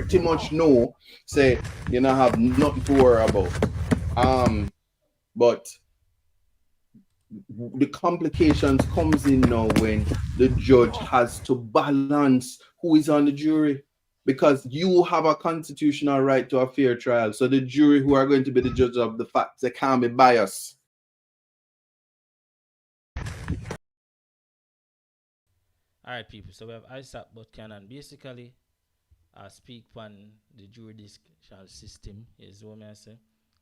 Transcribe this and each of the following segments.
pretty much know, say, you know, have nothing to worry about. But the complications comes in now when the judge has to balance who is on the jury, because you have a constitutional right to a fair trial. So the jury who are going to be the judge of the facts, they can't be biased. All right, people. So we have Isat Buchanan. Basically, I speak on the judicial system, is what I say.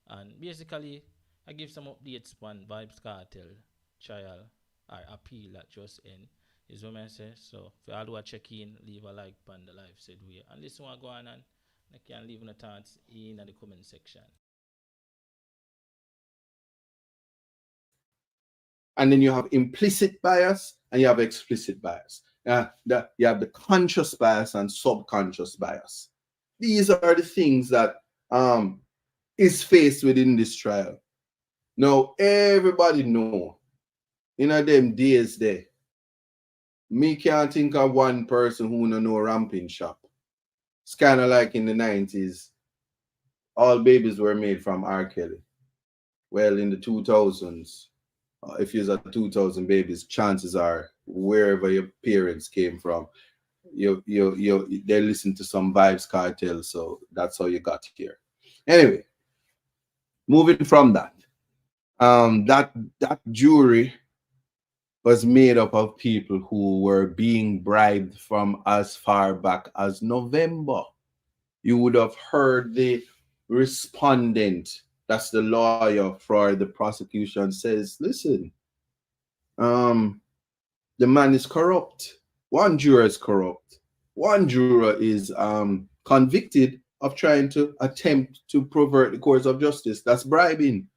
And basically, I give some updates on Vyzbz Kartel trial or appeal that just end, is what I say. So if you all do a check in, leave a like on the live said way. And listen what go on, and you can leave in the thoughts in the comment section. And then you have implicit bias and you have explicit bias. You have the conscious bias and subconscious bias. These are the things that is faced within this trial. Now, everybody know, in them days there, me can't think of one person who no know ramping shop. It's kind of like in the 90s, all babies were made from R. Kelly. Well, in the 2000s, if you're a 2000 babies, chances are wherever your parents came from, they listen to some Vyzbz Kartel, so that's how you got here. Anyway, moving from that, that jury was made up of people who were being bribed from as far back as November. You would have heard the respondent, that's the lawyer for the prosecution, says, listen, the man is corrupt. One juror is corrupt. One juror is convicted of trying to attempt to pervert the course of justice. That's bribing.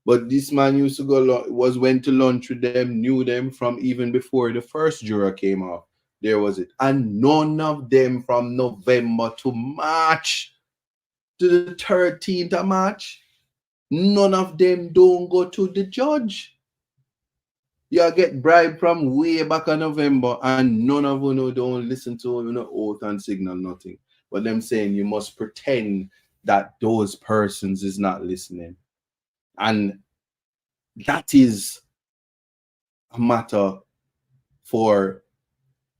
But this man used to went to lunch with them, knew them from even before the first juror came off. There was it. And none of them from November to March, to the 13th of March, none of them don't go to the judge. You get bribed from way back in November, and none of you don't listen to oath and signal, nothing. But them saying you must pretend that those persons is not listening. And that is a matter for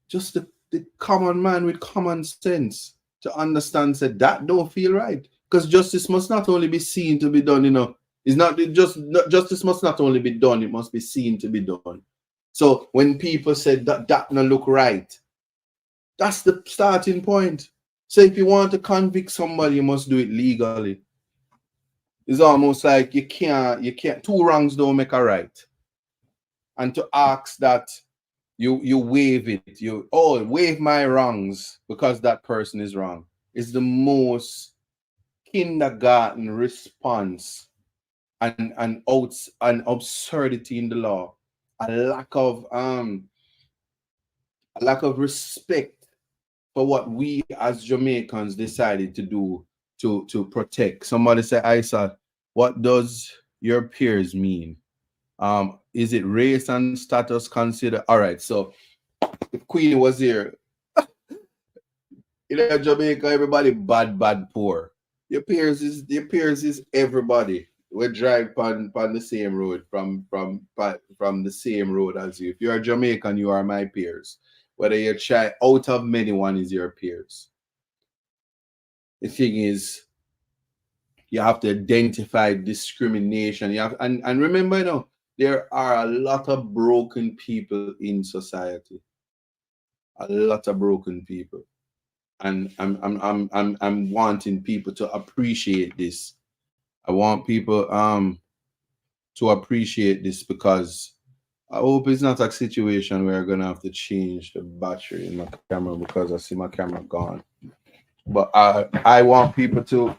just the common man with common sense to understand that don't feel right. Because justice must not only be seen to be done, it's not just justice must not only be done, it must be seen to be done. So when people say that don't look right, that's the starting point. So if you want to convict somebody, you must do it legally. It's almost like you can't, two wrongs don't make a right. And to ask that you waive it, waive my wrongs because that person is wrong, is the most kindergarten response and an absurdity in the law. A lack of respect for what we as Jamaicans decided to do to protect. Somebody say, Isat, what does your peers mean? Is it race and status considered? All right, so if Queen was here, in Jamaica, everybody bad, poor. Your peers is everybody. We drive on the same road from the same road as you. If you're a Jamaican, you are my peers. Whether you're out of many, one is your peers. The thing is, you have to identify discrimination. You have and remember, there are a lot of broken people in society. A lot of broken people. And I'm wanting people to appreciate this. I want people to appreciate this, because I hope it's not a situation where I'm gonna have to change the battery in my camera because I see my camera gone. But I want people to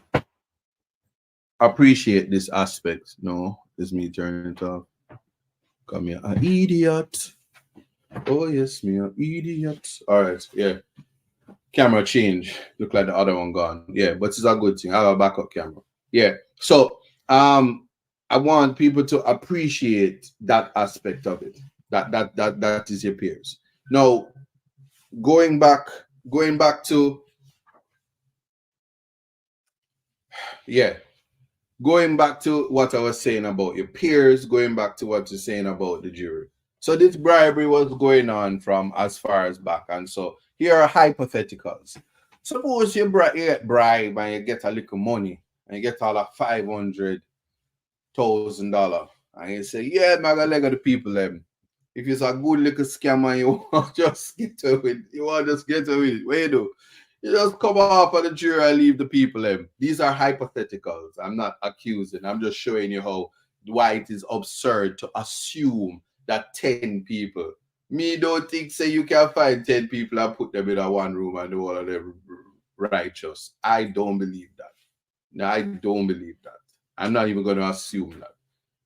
appreciate this aspect. No, it's me turning it off. Come here, an idiot. Oh yes, me an idiot. All right, yeah. Camera change. Look like the other one gone. Yeah, but it's a good thing. I have a backup camera. Yeah. So I want people to appreciate that aspect of it. That is your peers. Now, going back to Yeah. Going back to what I was saying about your peers, going back to what you're saying about the jury. So this bribery was going on from as far as back. And so here are hypotheticals. Suppose you get bribe and you get a little money and you get all of $500,000. And you say, yeah, man, I got leg of the people them. If it's a good little scammer, you want to just get away. You want to just get away. What you do? You just come off of the jury and leave the people them. These are hypotheticals. I'm not accusing. I'm just showing you why it is absurd to assume that 10 people. Me don't think say you can find 10 people and put them in a one room and do all of them righteous. I don't believe that. No, I don't believe that. I'm not even going to assume that.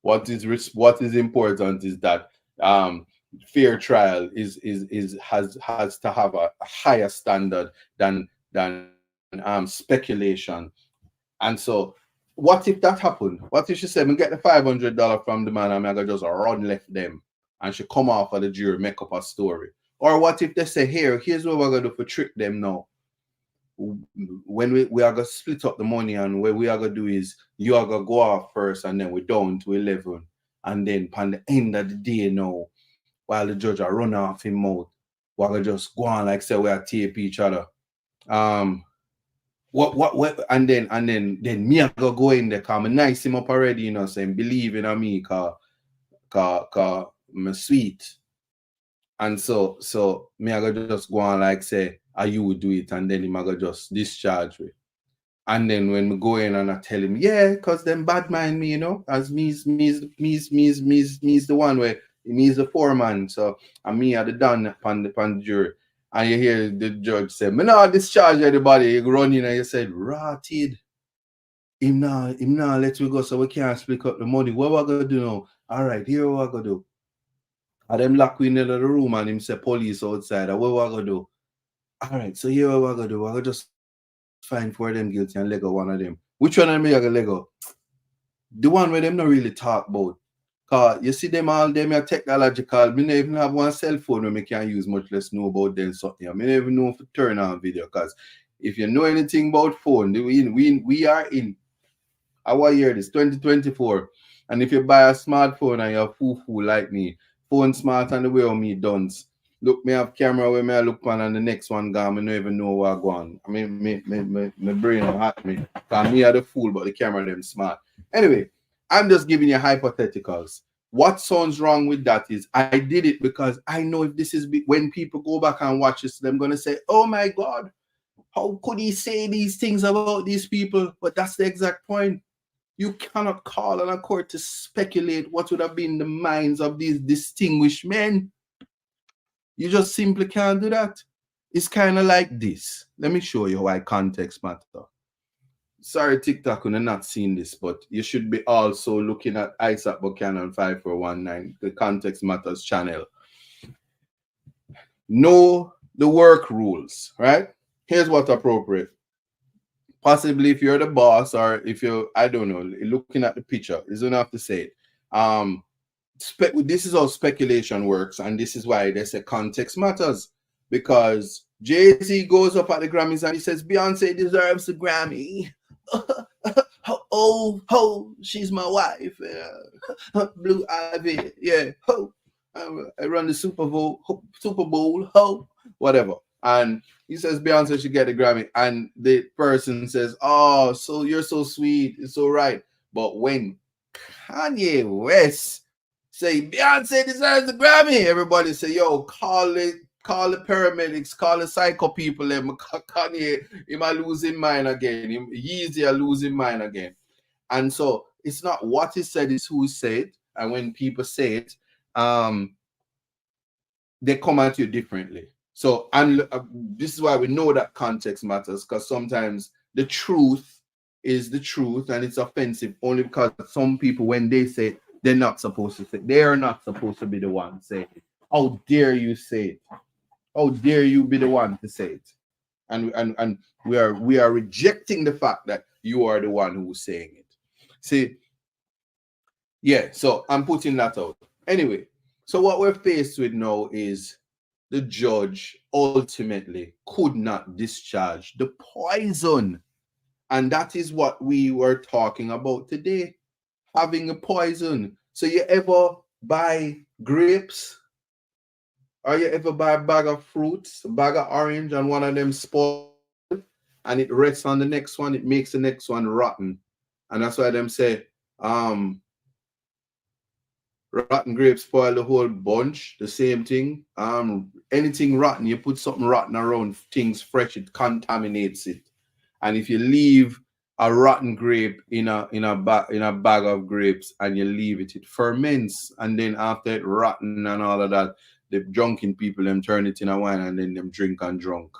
What is important is that fair trial has to have a higher standard than speculation. And so, what if that happened? What if she said, "Me get the $500 from the man, and I just run left them," and she come off of the jury, make up a story? Or what if they say, "Here's what we're gonna do for trick them now. When we are gonna split up the money, and what we are gonna do is you are gonna go off first, and then we're down to 11, and then by the end of the day now, while the judge are run off him mouth, we're gonna just go on like say we are tape each other. What and then me I go in there, cause I nice him up already, you know, saying believe in me, cause I'm sweet. And so me I go just go on like say, you would do it, and then him I go just discharge me. And then when we go in and I tell him, yeah, cause them bad mind me, you know, as me's the one where me's the foreman. So and me are the done upon the jury. And you hear the judge say, me not discharge anybody. You run in and you said, rotted. Him now let we go so we can't split up the money. What we gonna do now? All right, here what we gonna do. And them lock we in the room and him say police outside. And what we gonna do? All right, so here what we gonna do. We're gonna just find for them guilty and Lego one of them. Which one of them you gonna Lego? The one where them not really talk about. Cause you see them all them are technological. Me never even have one cell phone where me can use, much less know about them something. I never even know if to turn on video. Cause if you know anything about phone, we are in our year this 2024. And if you buy a smartphone and you're foo like me, phone smart and the way of me done. Look, me have camera where me I look on and the next one gone, me don't even know what go on. I mean, my brain hot me. Cause me are the fool, but the camera them smart. Anyway, I'm just giving you hypotheticals. What sounds wrong with that is I did it because I know if this is when people go back and watch this, they're going to say, oh my God, how could he say these things about these people? But that's the exact point. You cannot call on a court to speculate what would have been the minds of these distinguished men. You just simply can't do that. It's kind of like this. Let me show you why context matters. Sorry, TikTok, you're not seeing this, but you should be also looking at Isat Buchanan 5419, the Context Matters channel. Know the work rules, right? Here's what's appropriate. Possibly if you're the boss or if you're, I don't know, looking at the picture, you don't have to say it. This is how speculation works, and this is why they say context matters. Because Jay-Z goes up at the Grammys and he says, Beyonce deserves the Grammy. She's my wife. Blue Ivy, yeah. I run the Super Bowl, whatever. And he says Beyonce should get a Grammy, and the person says, "Oh, so you're so sweet, it's so right." But when Kanye West say Beyonce deserves a Grammy, everybody say, "Yo, call the paramedics, call the psycho people. Kanye, he might lose his mind again. He's losing mind again." And so it's not what is said, it's who said. And when people say it, they come at you differently. So, and this is why we know that context matters, because sometimes the truth is the truth and it's offensive only because some people, when they say it, they're not supposed to say it. They are not supposed to be the one saying it. How dare you say it? How dare you be the one to say it? And we are rejecting the fact that you are the one who's saying it. See, yeah, so I'm putting that out. Anyway, so what we're faced with now is the judge ultimately could not discharge the poison. And that is what we were talking about today, having a poison. So you ever buy grapes, or you ever buy a bag of fruits, a bag of orange, and one of them spoil, and it rests on the next one, it makes the next one rotten. And that's why them say, rotten grapes spoil the whole bunch. The same thing. Anything rotten, you put something rotten around things fresh, it contaminates it. And if you leave a rotten grape in a bag of grapes and you leave it, it ferments, and then after it rotten and all of that, the drunken people them turn it in a wine, and then them drink and drunk.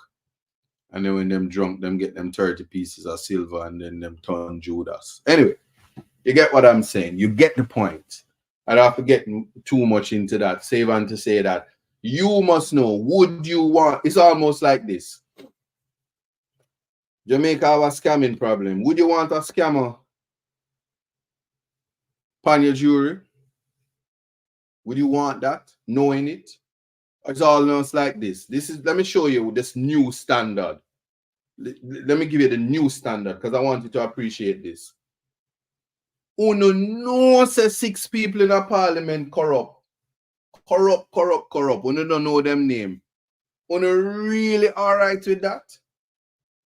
And then when them drunk, them get them 30 pieces of silver, and then them turn Judas. Anyway, you get what I'm saying. You get the point. I don't have to get too much into that. Save on to say that you must know, would you want, it's almost like this. Jamaica have a scamming problem. Would you want a scammer upon your jury? Would you want that, knowing it? It's almost like this. Let me show you this new standard. Let me give you the new standard, because I want you to appreciate this. Uno no say 6 people in a parliament corrupt. Uno don't know them name. Uno really all right with that?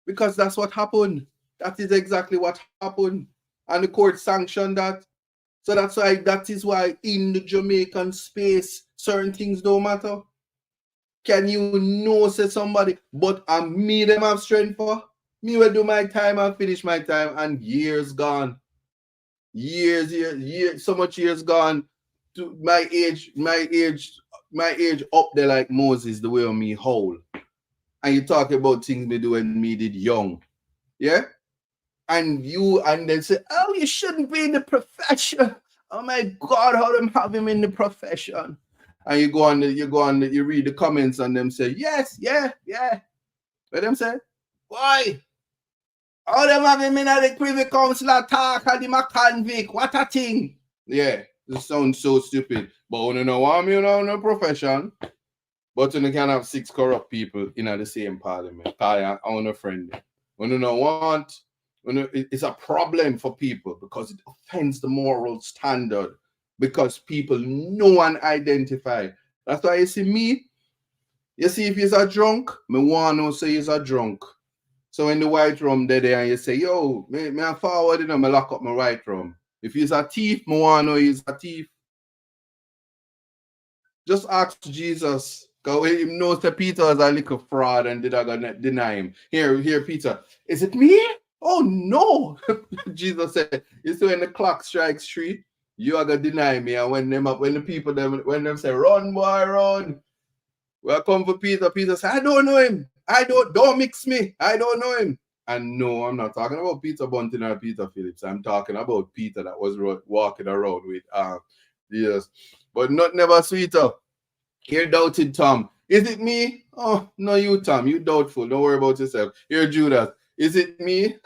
Because that's what happened. That is exactly what happened. And the court sanctioned that. So that is why in the Jamaican space, certain things don't matter. Can you know say somebody, but me them have strength for? Me will do my time and finish my time, and years gone. Years, so much years gone. To my age up there like Moses, the way of me whole. And you talk about things me do when me did young. Yeah? And then say, oh, you shouldn't be in the profession. Oh my God, how them have him in the profession? And you read the comments and them say, yes, yeah. What them say? Why? How them have him in the Privy Council talk and him a convict? What a thing. Yeah, this sounds so stupid. But you know what, you know, no profession. But you can have 6 corrupt people in the same parliament. I own a friend. When you don't want, it's a problem for people because it offends the moral standard. Because people know and identify. That's why you see me. You see, if he's a drunk, me want to say he's a drunk. So in the white room there and you say, yo, me I forward it and me lock up my white room. If he's a thief, me want to know he's a thief. Just ask Jesus. Because he knows that Peter is a little fraud and did I gonna deny him. Here, Peter. Is it me? Oh no. Jesus said, you see when the clock strikes 3, you are gonna deny me. And when the people them say, run, boy, run. Well, come for Peter. Peter said, I don't know him. Don't mix me. I don't know him. And no, I'm not talking about Peter Bunting or Peter Phillips. I'm talking about Peter that was walking around with Jesus. But not never sweeter. Here, doubted Tom. Is it me? Oh, no, you, Tom. You doubtful. Don't worry about yourself. Here, Judas. Is it me?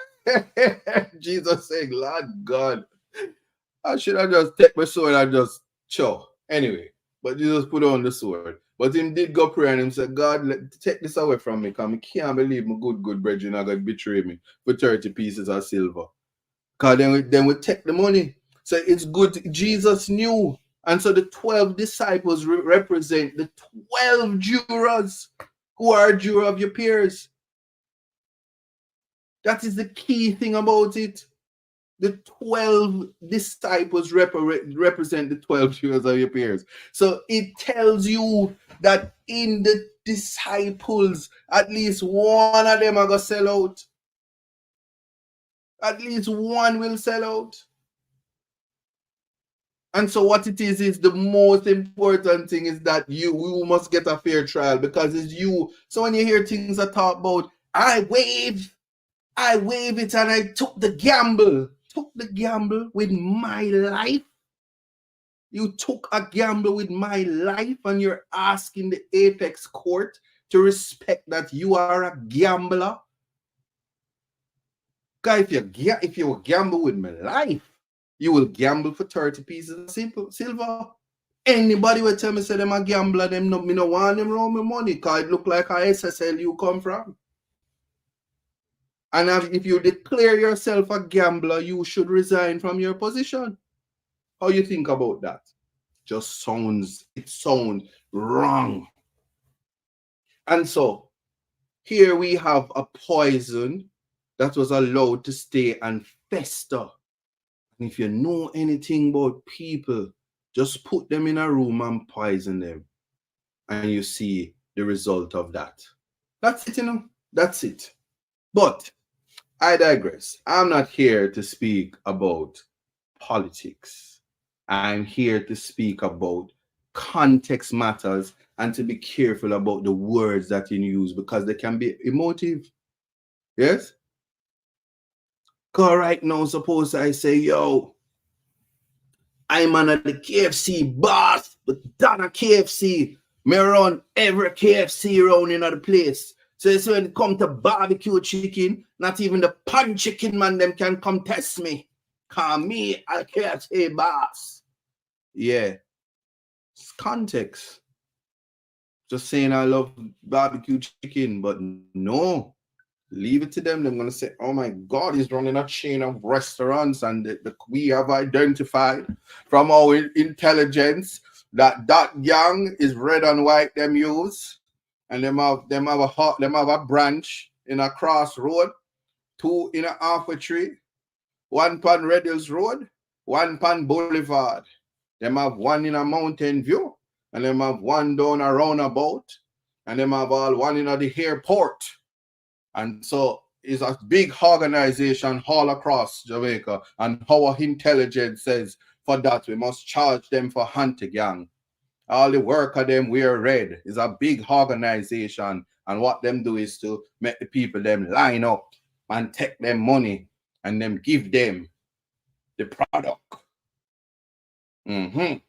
Jesus saying, Lord God. I should have just take my sword and just chow. Anyway, but Jesus put on the sword. But him did go pray and him said, God, take this away from me, because I can't believe my good brethren are going to betray me for 30 pieces of silver. Because then we take the money. So it's good. Jesus knew. And so the 12 disciples represent the 12 jurors who are a juror of your peers. That is the key thing about it. The 12 disciples represent the 12 jurors of your peers. So it tells you that in the disciples, at least one of them are going to sell out. At least one will sell out. And so what it is the most important thing is that you must get a fair trial, because it's you. So when you hear things that talk about, I waive it and I took the gamble. Took the gamble with my life. You took a gamble with my life and you're asking the apex court to respect that you are a gambler. Guys, if you gamble with my life, you will gamble for 30 pieces of silver. Anybody will tell me say them a gambler, me no want them around my money, because it look like a SSL you come from. And if you declare yourself a gambler, you should resign from your position. How you think about that? It sounds wrong. And so here we have a poison that was allowed to stay and fester. And if you know anything about people, just put them in a room and poison them. And you see the result of that. That's it, That's it. But I digress. I'm not here to speak about politics. I'm here to speak about context matters and to be careful about the words that you use because they can be emotive. Yes? Because right now, suppose I say, yo, I'm on the KFC boss, but Donna KFC, me run every KFC around in the place. So it's when it come to barbecue chicken, not even the pan chicken man them can come test me. Call me a KFC boss. Yeah. It's context. Just saying I love barbecue chicken, but no. Leave it to them. They're going to say, oh my God, he's running a chain of restaurants and we have identified from our intelligence that young is red and white them use. And them have a branch in a crossroad, 2 in a halfway tree, 1 pan Red Hills Road, 1 pan Boulevard. Them have 1 in a Mountain View, and them have 1 down a roundabout, and them have all 1 in the airport. And so it's a big organization all across Jamaica. And our intelligence says for that we must charge them for hunter gang. All the work of them wear red. It's a big organization. And what them do is to make the people them line up and take them money and them give them the product. That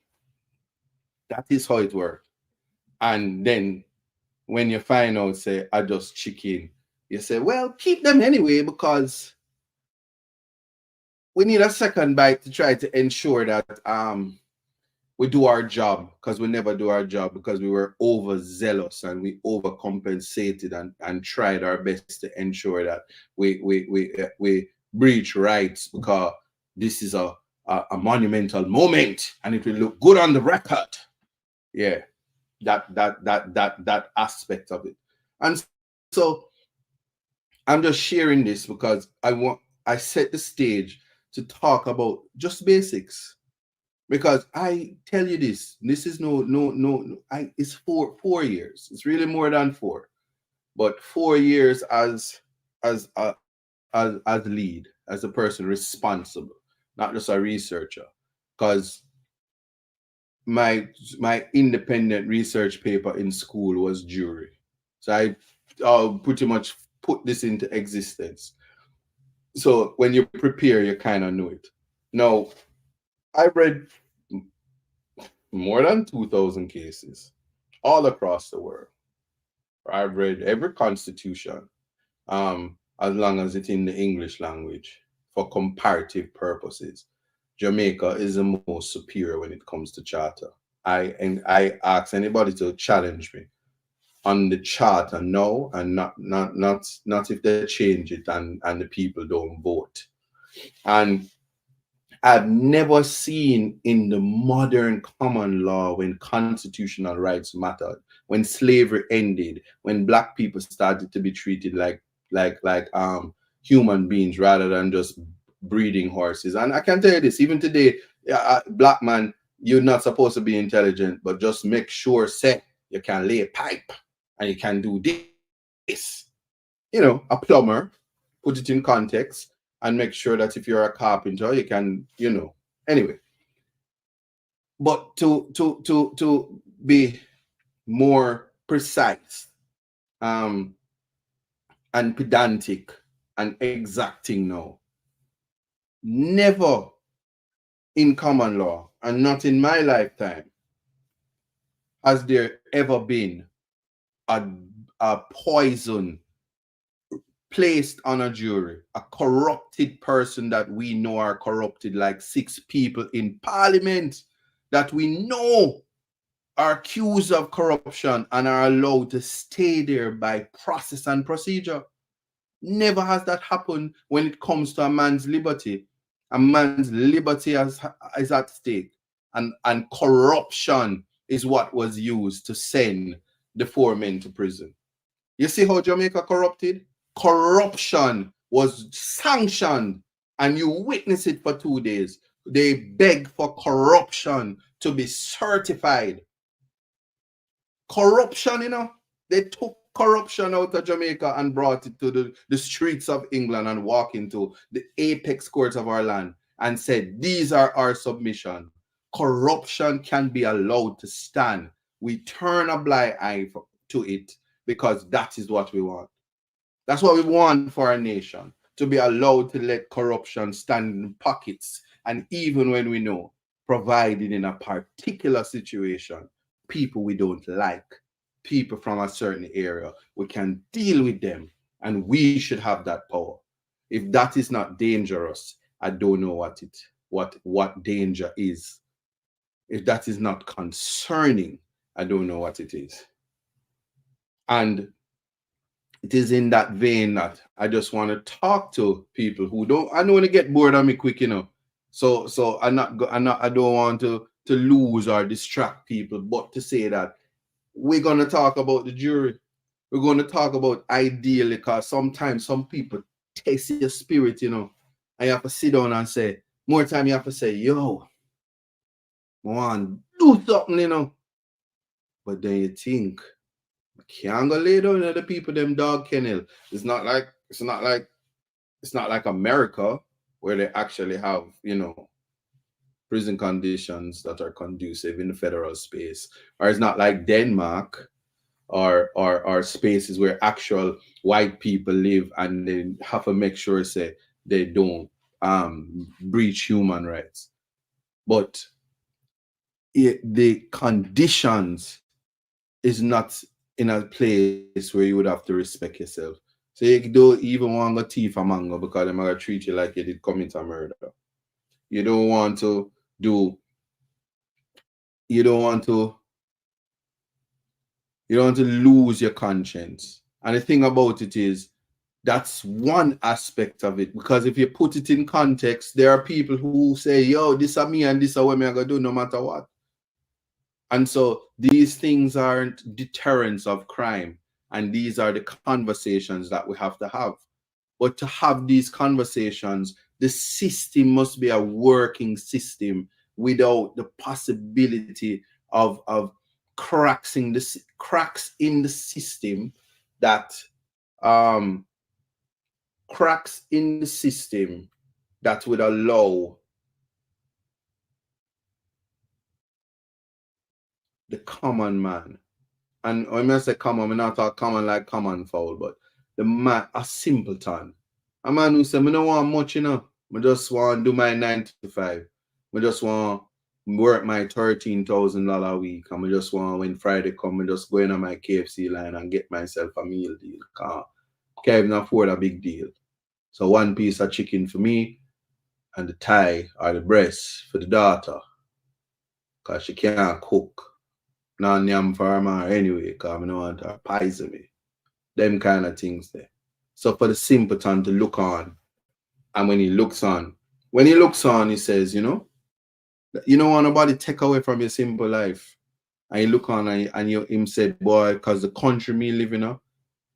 is how it works. And then when you find out, say, I just chicken, you say, well, keep them anyway because we need a second bite to try to ensure that we do our job, because we never do our job because we were overzealous and we overcompensated and tried our best to ensure that we breach rights because this is a monumental moment and it will look good on the record. Yeah, that aspect of it. And so I'm just sharing this because I set the stage to talk about just basics. Because I tell you this is it's 4 years. It's really more than 4, but 4 years as lead, as a person responsible, not just a researcher. Because my independent research paper in school was jury, so I pretty much put this into existence. So when you prepare, you kind of know it. Now, I read more than 2,000 cases all across the world. I've read every constitution, as long as it's in the English language for comparative purposes. Jamaica is the most superior when it comes to charter. I ask anybody to challenge me on the charter now, and not if they change it and the people don't vote. And I've never seen in the modern common law, when constitutional rights mattered, when slavery ended, when black people started to be treated like human beings rather than just breeding horses. And I can tell you this, even today, black man, you're not supposed to be intelligent, but just make sure, say, you can lay a pipe and you can do this. A plumber, put it in context, and make sure that if you're a carpenter, you can, anyway. But to be more precise, and pedantic and exacting now, never in common law, and not in my lifetime, has there ever been a poison placed on a jury, a corrupted person that we know are corrupted, like 6 people in parliament that we know are accused of corruption and are allowed to stay there by process and procedure. Never has that happened when it comes to a man's liberty. A man's liberty is at stake. And corruption is what was used to send the 4 men to prison. You see how Jamaica corrupted? Corruption was sanctioned, and you witness it for 2 days. They beg for corruption to be certified. Corruption, they took corruption out of Jamaica and brought it to the streets of England and walked into the apex courts of our land and said, these are our submission. Corruption can be allowed to stand. We turn a blind eye to it because that is what we want. That's what we want for our nation, to be allowed to let corruption stand in pockets. And even when we know, provided in a particular situation, people we don't like, people from a certain area, we can deal with them, and we should have that power. If that is not dangerous, I don't know what danger is. If that is not concerning, I don't know what it is. And it is in that vein that I just want to talk to people who I don't want to get bored of me quick, So I don't want to lose or distract people, but to say that we're going to talk about the jury. We're going to talk about ideally, because sometimes some people taste your spirit, and you have to sit down and say, more time you have to say, yo, I want to do something, But then you think, I can't go lay down at the people them dog kennel. It's not like America, where they actually have, prison conditions that are conducive in the federal space. Or it's not like Denmark or spaces where actual white people live and they have to make sure say they don't breach human rights. But the conditions is not in a place where you would have to respect yourself. So you don't even want to thief a mango because they're going to treat you like you did commit a murder. You don't want to lose your conscience. And the thing about it is, that's one aspect of it. Because if you put it in context, there are people who say, yo, this is me and this is what I'm going to do no matter what. And so these things aren't deterrents of crime. And these are the conversations that we have to have. But to have these conversations, the system must be a working system without the possibility of cracks in the system that would allow the common man. And when I say common, I'm not talking common like common foul, but the man, a simpleton. A man who say, I don't want much, I just want to do my 9 to 5. I just want to work my $13,000 a week. And I just want, when Friday come, I just go in on my KFC line and get myself a meal deal. Can't even afford a big deal. So 1 piece of chicken for me and the thigh or the breast for the daughter. Because she can't cook. Not yam for her anyway, because I don't want her poison me. Them kind of things there. So for the simpleton to look on, and when he looks on, he says, you don't want nobody take away from your simple life. And you look on and him said, boy, because the country me live in,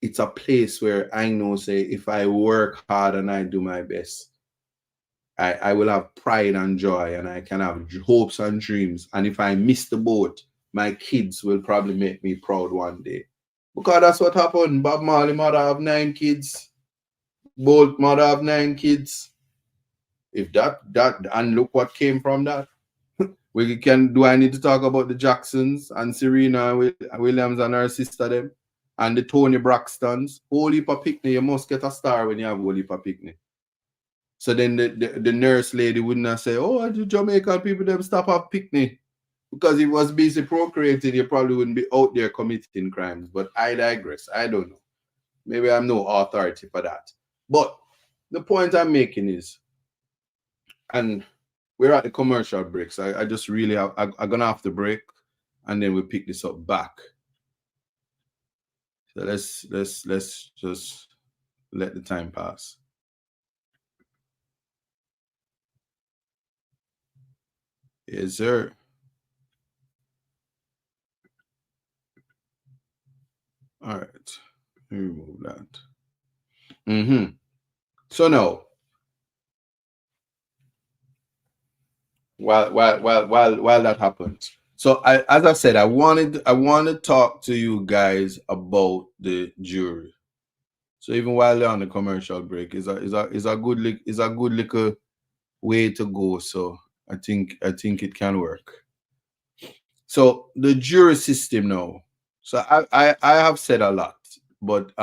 it's a place where I know, say, if I work hard and I do my best, I will have pride and joy, and I can have hopes and dreams. And if I miss the boat, my kids will probably make me proud one day. Because that's what happened. Bob Marley mother have 9 kids. Bolt mother have 9 kids. If that and look what came from that. Do I need to talk about the Jacksons and Serena Williams and her sister them? And the Tony Braxtons? Whole heap of picnic. You must get a star when you have whole heap of picnic. So then the nurse lady wouldn't say, oh, the Jamaican people them stop have picnic. Because if it was busy procreating, you probably wouldn't be out there committing crimes. But I digress. I don't know. Maybe I'm no authority for that. But the point I'm making is, and we're at the commercial break, so I just really have, I'm going to have to break, and then we pick this up back. So let's just let the time pass. Yes, sir. All right. Let me remove that. So now, while that happens, so as I said, I want to talk to you guys about the jury. So even while they're on the commercial break, is a good little way to go. So I think it can work. So the jury system now. So I have said a lot, but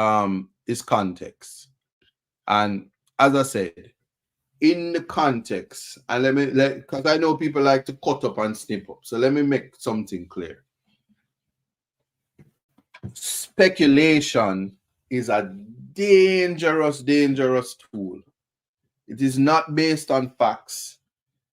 it's context. And as I said, in the context, and because I know people like to cut up and snip up. So let me make something clear. Speculation is a dangerous tool. It is not based on facts.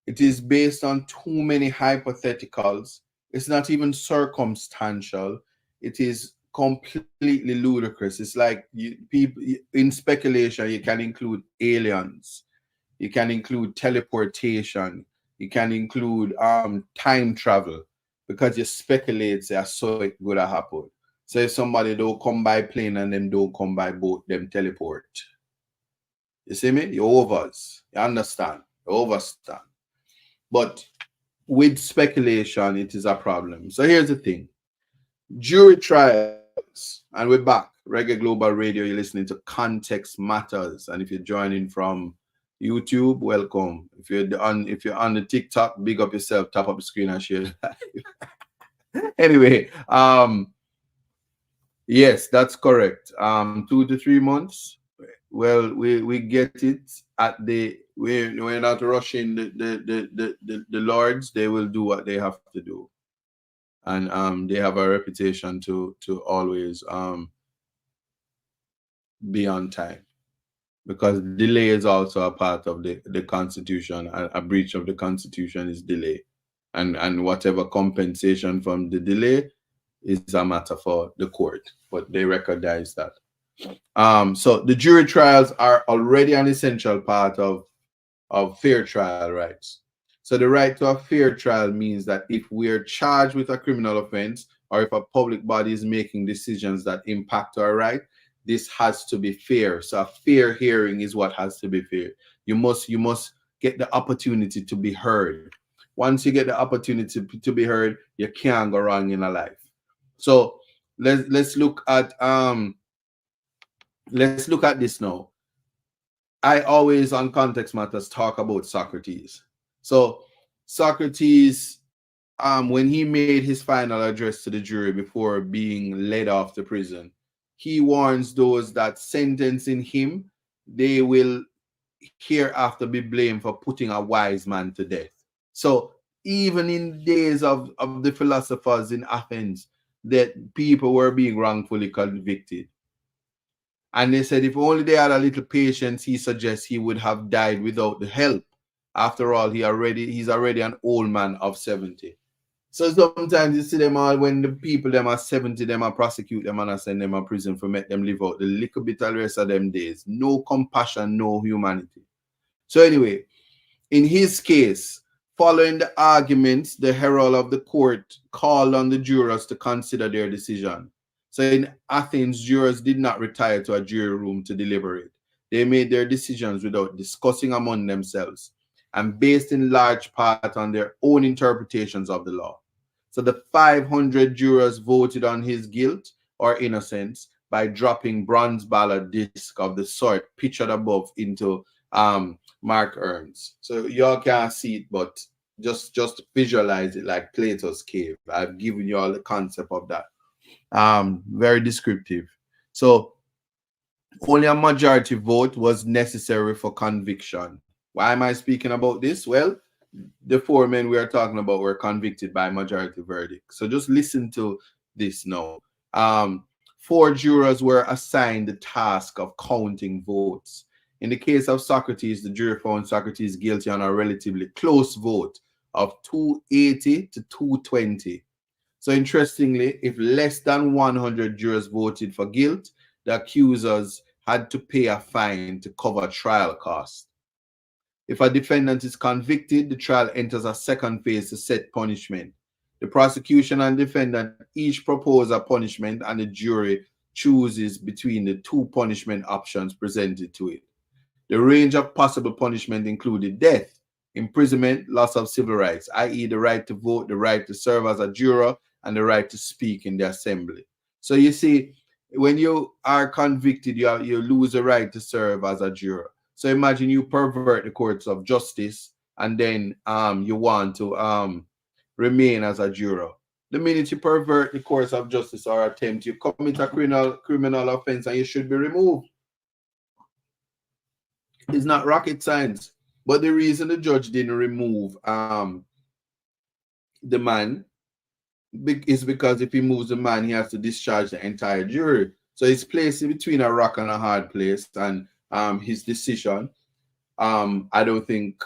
It is based on too many hypotheticals. It's not even circumstantial. It is completely ludicrous. It's like people in speculation. You can include aliens. You can include teleportation. You can include time travel because you speculate that so it would have happened. So if somebody don't come by plane and them don't come by boat, them teleport. You see me? You overs. You understand? You overstand. But with speculation, it is a problem. So here's the thing. Jury trials, and we're back. Reggae Global Radio, you're listening to Context Matters. And if you're joining from YouTube, welcome. If you're on the TikTok, big up yourself, tap up the screen and share. Anyway, yes, that's correct. 2 to 3 months. Well, we get it at we're not rushing the lords. They will do what they have to do, and they have a reputation to always be on time, because delay is also a part of the constitution. A breach of the constitution is delay, and whatever compensation from the delay is a matter for the court, but they recognize that. So the jury trials are already an essential part of fair trial rights. So the right to a fair trial means that if we're charged with a criminal offense, or if a public body is making decisions that impact our right, this has to be fair. So a fair hearing is what has to be fair. You must get the opportunity to be heard. Once you get the opportunity to be heard, you can't go wrong in a life. So let's look at this now. I always on Context Matters talk about Socrates. So Socrates, when he made his final address to the jury before being led off to prison, he warns those that sentencing him, they will hereafter be blamed for putting a wise man to death. So even in days of the philosophers in Athens, that people were being wrongfully convicted. And they said if only they had a little patience, he suggests he would have died without the help. After all, he's already an old man of 70. So sometimes you see them all, when the people them are 70, them are prosecute them and send them to prison for make them live out the little bit of the rest of them days. No compassion, no humanity. So anyway, in his case, following the arguments, the herald of the court called on the jurors to consider their decision. So in Athens, jurors did not retire to a jury room to deliberate. They made their decisions without discussing among themselves, and based in large part on their own interpretations of the law. So the 500 jurors voted on his guilt or innocence by dropping bronze ballot disc of the sort pictured above into mark urns. So y'all can't see it, but just visualize it like Plato's cave. I've given you all the concept of that. Very descriptive. So only a majority vote was necessary for conviction. Why am I speaking about this? Well, the 4 men we are talking about were convicted by majority verdict. So just listen to this now. 4 jurors were assigned the task of counting votes. In the case of Socrates, the jury found Socrates guilty on a relatively close vote of 280 to 220. So interestingly, if less than 100 jurors voted for guilt, the accusers had to pay a fine to cover trial costs. If a defendant is convicted, the trial enters a second phase to set punishment. The prosecution and defendant each propose a punishment, and the jury chooses between the two punishment options presented to it. The range of possible punishment included death, imprisonment, loss of civil rights, i.e., the right to vote, the right to serve as a juror, and the right to speak in the assembly. So you see, when you are convicted, you lose the right to serve as a juror. So imagine you pervert the courts of justice, and then you want to remain as a juror. The minute you pervert the course of justice or attempt, you commit a criminal offense and you should be removed. It's not rocket science. But the reason the judge didn't remove the man is because if he moves the man, he has to discharge the entire jury. So he's placed between a rock and a hard place, and his decision, I don't think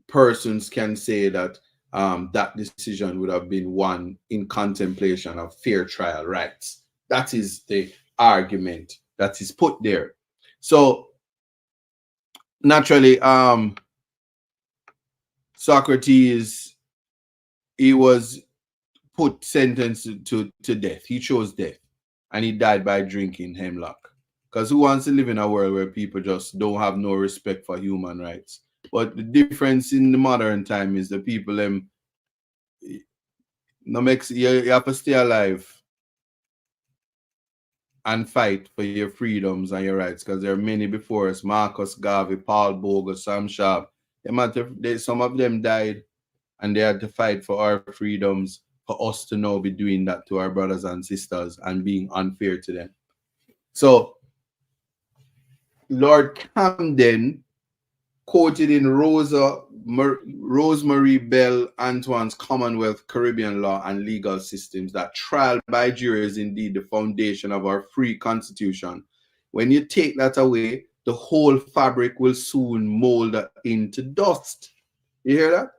persons can say that that decision would have been one in contemplation of fair trial rights. That is the argument that is put there. So naturally, Socrates, he was sentenced to death. He chose death, and he died by drinking hemlock. Because who wants to live in a world where people just don't have no respect for human rights? But the difference in the modern time is the people no makes you have to stay alive and fight for your freedoms and your rights, because there are many before us: Marcus Garvey, Paul Bogle, Sam Sharp. Some of them died, and they had to fight for our freedoms, for us to now be doing that to our brothers and sisters and being unfair to them. So Lord Camden quoted in Rosemary Bell Antoine's Commonwealth, Caribbean Law and Legal Systems that trial by jury is indeed the foundation of our free constitution. When you take that away, the whole fabric will soon mold into dust. You hear that?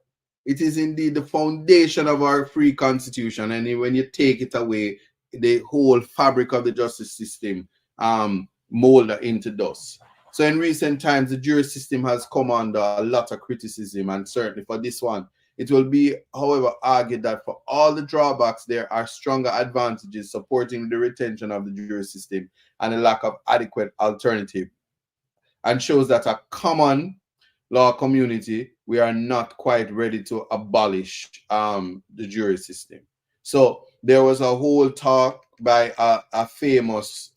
It is indeed the foundation of our free constitution, and when you take it away, the whole fabric of the justice system mold into dust. So in recent times, the jury system has come under a lot of criticism, and certainly for this one, it will be, however, argued that for all the drawbacks, there are stronger advantages supporting the retention of the jury system and a lack of adequate alternative, and shows that a common law community, we are not quite ready to abolish the jury system. So there was a whole talk by a famous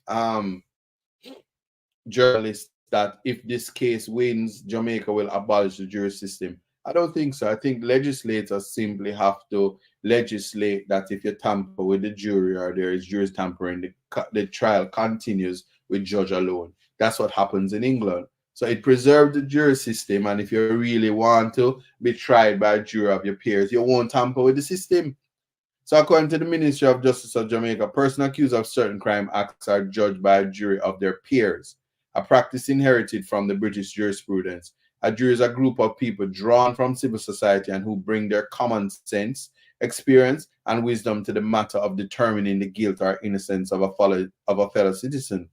journalist that if this case wins, Jamaica will abolish the jury system. I don't think so. I think legislators simply have to legislate that if you tamper with the jury or there is jury tampering, the trial continues with judge alone. That's what happens in England. So it preserves the jury system, and if you really want to be tried by a jury of your peers, you won't tamper with the system. So according to the Ministry of Justice of Jamaica, persons accused of certain crime acts are judged by a jury of their peers, a practice inherited from the British jurisprudence. A jury is a group of people drawn from civil society and who bring their common sense, experience, and wisdom to the matter of determining the guilt or innocence of a fellow citizen.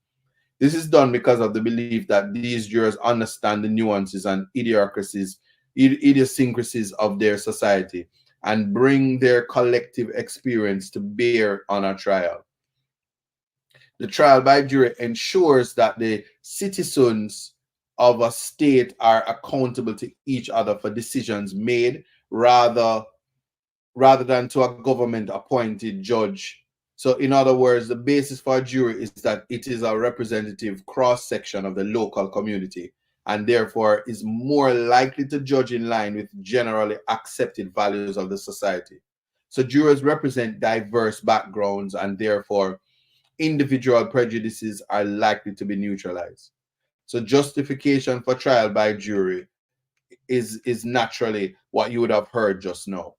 This is done because of the belief that these jurors understand the nuances and idiosyncrasies of their society and bring their collective experience to bear on a trial. The trial by jury ensures that the citizens of a state are accountable to each other for decisions made rather than to a government-appointed judge. So in other words, the basis for a jury is that it is a representative cross-section of the local community and therefore is more likely to judge in line with generally accepted values of the society. So jurors represent diverse backgrounds and therefore individual prejudices are likely to be neutralized. So justification for trial by jury is naturally what you would have heard just now.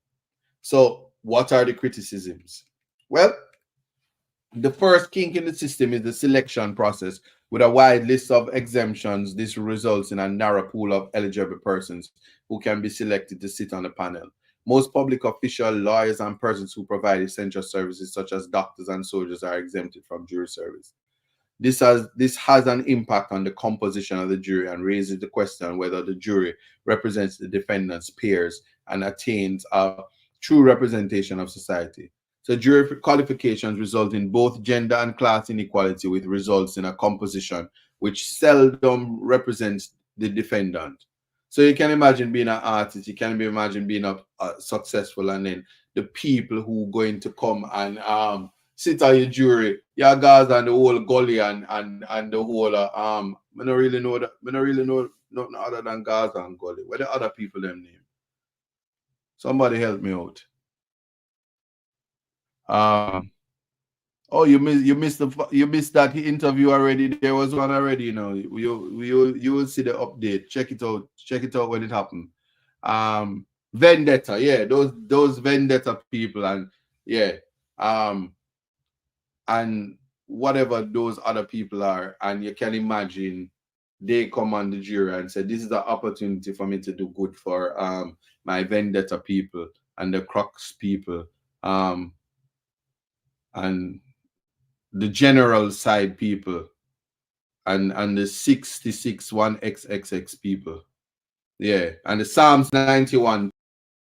So what are the criticisms? Well, the first kink in the system is the selection process. With a wide list of exemptions, this results in a narrow pool of eligible persons who can be selected to sit on the panel. Most public officials, lawyers, and persons who provide essential services such as doctors and soldiers are exempted from jury service. This has an impact on the composition of the jury and raises the question whether the jury represents the defendant's peers and attains a true representation of society. So jury qualifications result in both gender and class inequality, with results in a composition which seldom represents the defendant. So you can imagine being an artist, you can imagine being a successful, and then the people who going to come and sit on your jury, your guys and the whole gully and the whole I don't really know that. I don't really know nothing other than Gaza and gully. Where the other people them name? Somebody help me out. Oh, you missed that interview already. There was one already. You will see the update. Check it out. Check it out when it happened. Vendetta, yeah, those vendetta people, and yeah, and whatever those other people are, and you can imagine they come on the jury and say, this is an opportunity for me to do good for my vendetta people and the Crocs people, and the general side people, and the 66 1XXX people, yeah, and the Psalms 91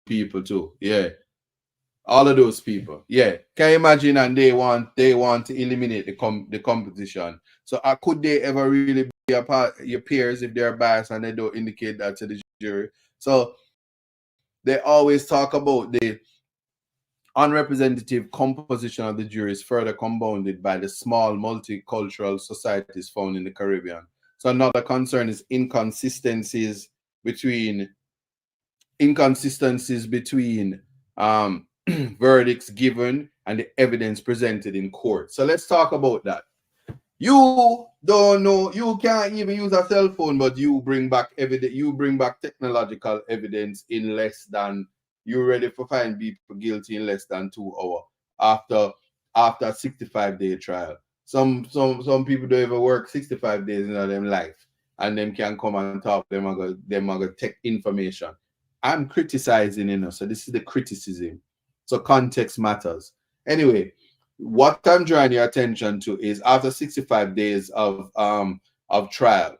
people too, yeah, all of those people, yeah. Can you imagine? And they want to eliminate the competition. So could they ever really be a part your peers if they're biased and they don't indicate that to the jury? So they always talk about the unrepresentative composition of the jury is further compounded by the small multicultural societies found in the Caribbean. So another concern is between verdicts given and the evidence presented in court. So let's talk about that. You don't know, you can't even use a cell phone, but you bring back evidence, you bring back technological evidence in less than, you're ready for find people guilty in less than 2 hours after a 65-day trial. Some people don't even work 65 days in their life, and them can come and talk, them are gonna take information. I'm criticizing, so this is the criticism. So context matters. Anyway, what I'm drawing your attention to is after 65 days of trial,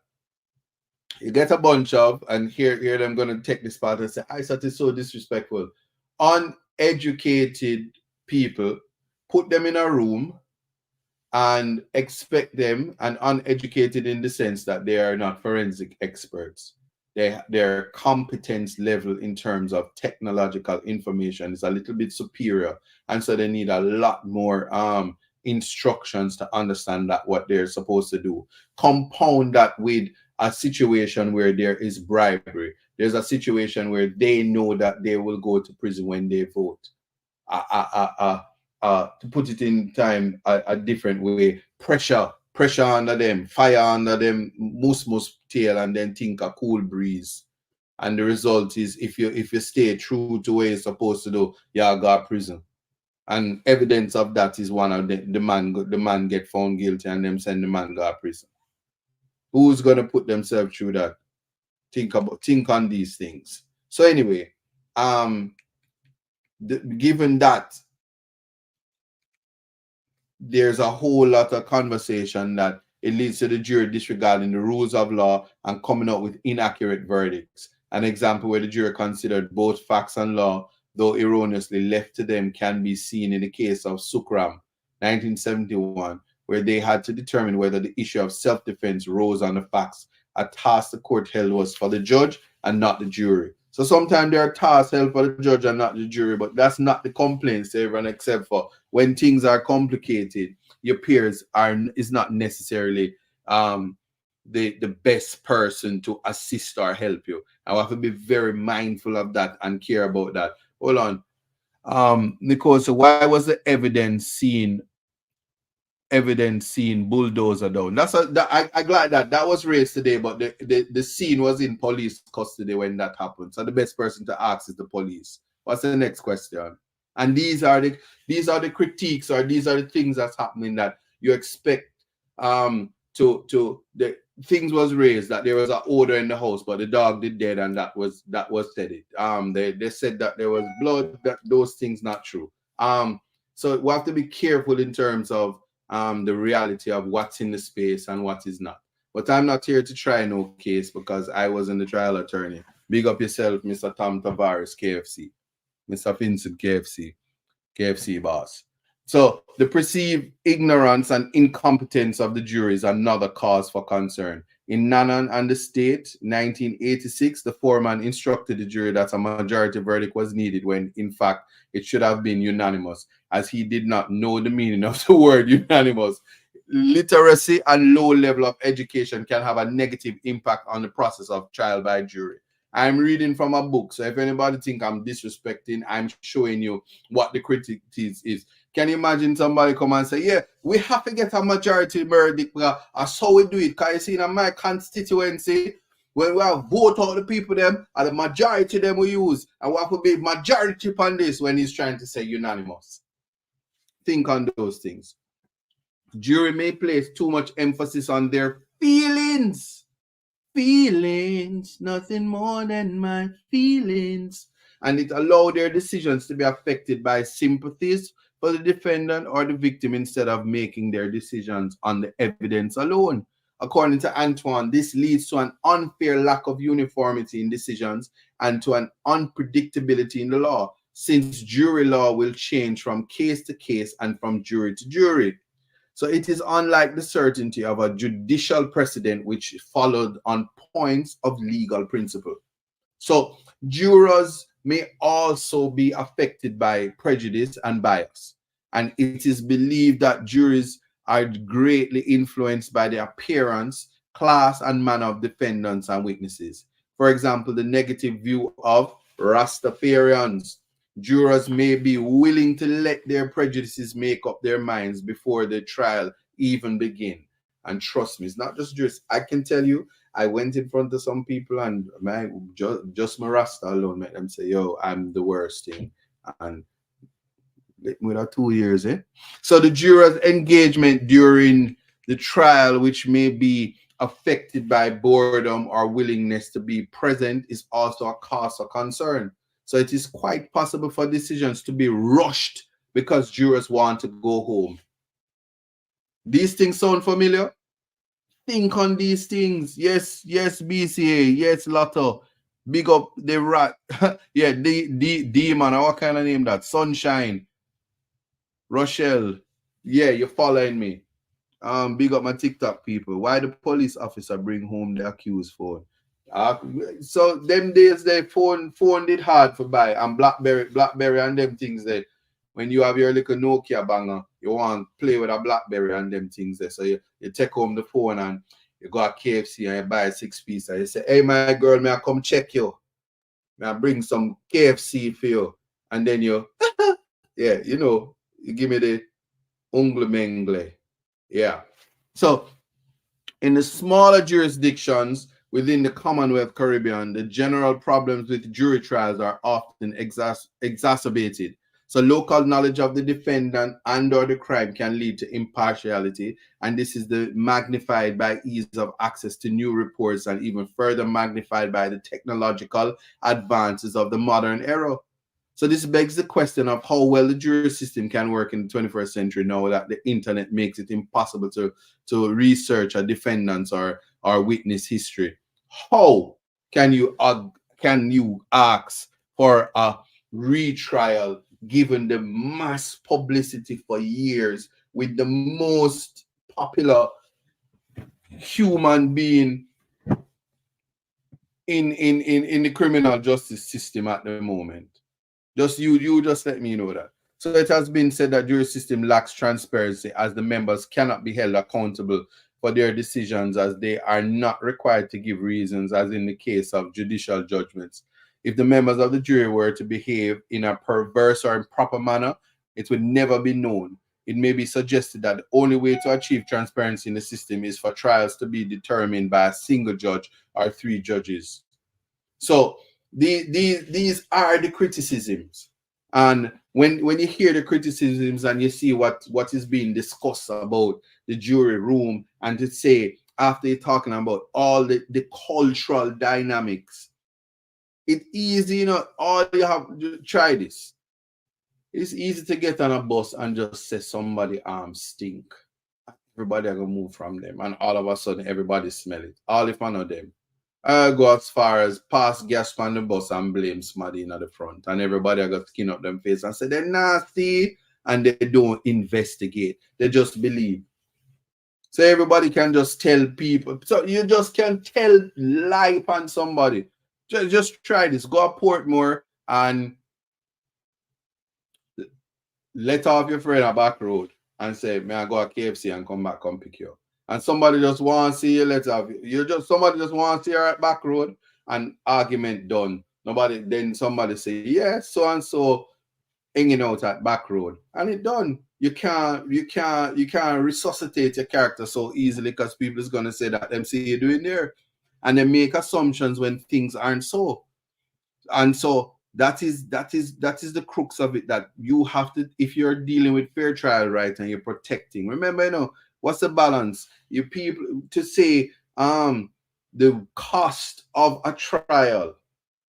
you get a bunch of, and here I'm going to take this part and say, Isat is so disrespectful. Uneducated people, put them in a room and expect them, and uneducated in the sense that they are not forensic experts. Their competence level in terms of technological information is a little bit superior, and so they need a lot more instructions to understand that what they're supposed to do. Compound that with a situation where there is bribery. There's a situation where they know that they will go to prison when they vote. To put it in time a different way, pressure under them, fire under them, moose tail, and then think a cool breeze. And the result is, if you stay true to what you're supposed to do, you go to prison. And evidence of that is one of the man get found guilty and them send the man go to prison. Who's gonna put themselves through that? Think on these things. So anyway, given that there's a whole lot of conversation that it leads to the jury disregarding the rules of law and coming up with inaccurate verdicts. An example where the jury considered both facts and law, though erroneously left to them, can be seen in the case of Sukram, 1971, where they had to determine whether the issue of self-defense rose on the facts. A task the court held was for the judge and not the jury. So sometimes there are tasks held for the judge and not the jury, but that's not the complaints to everyone, except for when things are complicated, your peers is not necessarily the best person to assist or help you. I have to be very mindful of that and care about that. Hold on. Nicole, so why was the evidence seen bulldozer down? I'm glad that was raised today, but the scene was in police custody when that happened. So the best person to ask is the police. What's the next question? And these are the critiques, or these are the things that's happening that you expect to the things was raised that there was an order in the house, but the dog did dead, and that was said it. They said that there was blood, that those things not true. So we have to be careful in terms of the reality of what's in the space and what is not. But I'm not here to try no case because I wasn't the trial attorney. Big up yourself, Mr. Tom Tavares, KFC, Mr. Vincent, KFC boss. So the perceived ignorance and incompetence of the jury is another cause for concern. In Nanan and the State, 1986, the foreman instructed the jury that a majority verdict was needed when, in fact, it should have been unanimous, as he did not know the meaning of the word unanimous. Literacy and low level of education can have a negative impact on the process of trial by jury. I'm reading from a book, so if anybody think I'm disrespecting, I'm showing you what the critique is. Can you imagine somebody come and say, yeah, we have to get a majority verdict, that's how we do it. Because you see, in my constituency, when we have vote out the people them, and the majority them we use, and we have to be majority upon this when he's trying to say unanimous. Think on those things. Jury may place too much emphasis on their feelings. Feelings, nothing more than my feelings. And it allows their decisions to be affected by sympathies for the defendant or the victim instead of making their decisions on the evidence alone. According to Antoine, this leads to an unfair lack of uniformity in decisions and to an unpredictability in the law, since jury law will change from case to case and from jury to jury. So it is unlike the certainty of a judicial precedent which followed on points of legal principle. So jurors may also be affected by prejudice and bias. And it is believed that juries are greatly influenced by the appearance, class, and manner of defendants and witnesses. For example, the negative view of Rastafarians. Jurors may be willing to let their prejudices make up their minds before the trial even begin. And trust me, it's not just jurors. I can tell you, I went in front of some people and just my Rasta alone made them say, yo, I'm the worst thing. And with 2 years, eh? So the jurors' engagement during the trial, which may be affected by boredom or willingness to be present, is also a cause of concern. So it is quite possible for decisions to be rushed because jurors want to go home. These things sound familiar? Think on these things. Yes, BCA. Yes, Lotto. Big up the rat. Yeah, Demon. What kind of name that? Sunshine. Rochelle. Yeah, you're following me. Big up my TikTok people. Why the police officer bring home the accused phone? So them days they phone did hard for buy, and Blackberry and them things there. When you have your little Nokia banger, you want to play with a Blackberry and them things there. So you take home the phone and you go to KFC and you buy a 6-piece and you say, hey my girl, may I come check you? May I bring some KFC for you? And then you yeah, you give me the ungle mengle. Yeah. So in the smaller jurisdictions within the Commonwealth Caribbean, the general problems with jury trials are often exacerbated. So local knowledge of the defendant and or the crime can lead to impartiality, and this is magnified by ease of access to new reports and even further magnified by the technological advances of the modern era. So this begs the question of how well the jury system can work in the 21st century now that the internet makes it impossible to research a defendant's or witness history. How can you ask for a retrial given the mass publicity for years with the most popular human being in the criminal justice system at the moment? Just you just let me know that. So it has been said that jury system lacks transparency as the members cannot be held accountable for their decisions as they are not required to give reasons as in the case of judicial judgments. If the members of the jury were to behave in a perverse or improper manner, it would never be known. It may be suggested that the only way to achieve transparency in the system is for trials to be determined by a single judge or 3 judges. So these are the criticisms, and when you hear the criticisms and you see what is being discussed about the jury room, and to say after you're talking about all the cultural dynamics, it's easy, all you have to try this. It's easy to get on a bus and just say somebody arms stink. everybody are gonna move from them, and all of a sudden everybody smell it. All if one of them. I go as far as pass gas on the bus and blame somebody in at the front, and everybody are gonna skin up them face and say they're nasty, and they don't investigate. They just believe. So everybody can just tell people. So you just can tell lie on somebody. Just try this. Go to Portmore and let off your friend a back road and say, "May I go to KFC and come pick you up?" And somebody just want to see you let off. Somebody just want to see you at back road, and argument done. Then somebody say, "Yeah, so and so hanging out at back road," and it done. You can't resuscitate your character so easily because people is gonna say that them see you doing there, and they make assumptions when things aren't so. And so that is the crux of it, that you have to, if you're dealing with fair trial right and you're protecting. Remember, what's the balance? You people to say the cost of a trial.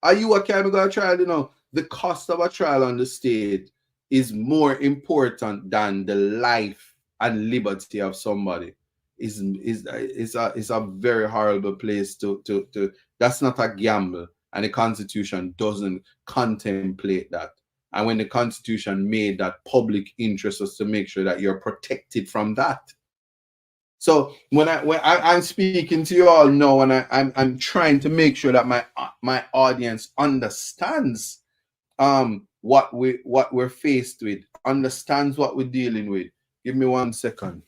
Are you a chemical trial? The cost of a trial on the state is more important than the life and liberty of somebody. Is a very horrible place to that's not a gamble, and the Constitution doesn't contemplate that. And when the Constitution made that public interest was to make sure that you're protected from that. So when I'm speaking to you all now, and I'm trying to make sure that my audience understands what we're faced with, understands what we're dealing with. Give me 1 second.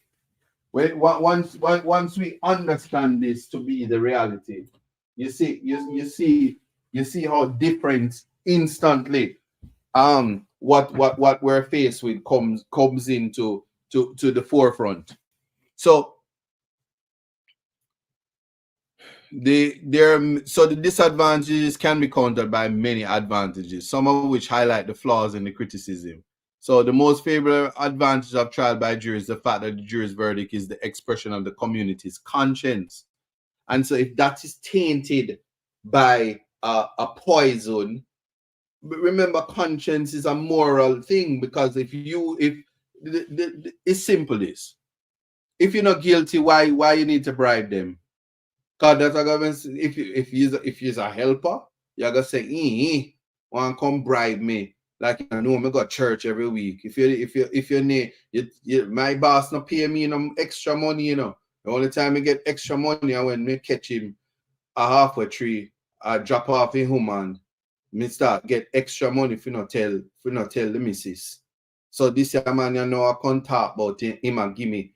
Once we understand this to be the reality, you see how different instantly what we're faced with comes into to the forefront. So the disadvantages can be countered by many advantages, some of which highlight the flaws in the criticism. So the most favorable advantage of trial by jury is the fact that the jury's verdict is the expression of the community's conscience. And so if that is tainted by a poison, remember, conscience is a moral thing, because it's simple this. If you're not guilty, why you need to bribe them? Because that's a government. If you're a helper, you're gonna say, want to come bribe me. Like, I know I go to church every week. If you my boss not pay me no extra money, The only time I get extra money is when me catch him a halfway tree, I drop off in human. Me start get extra money if you not tell the missus. So this year, man, I can't talk about him and give me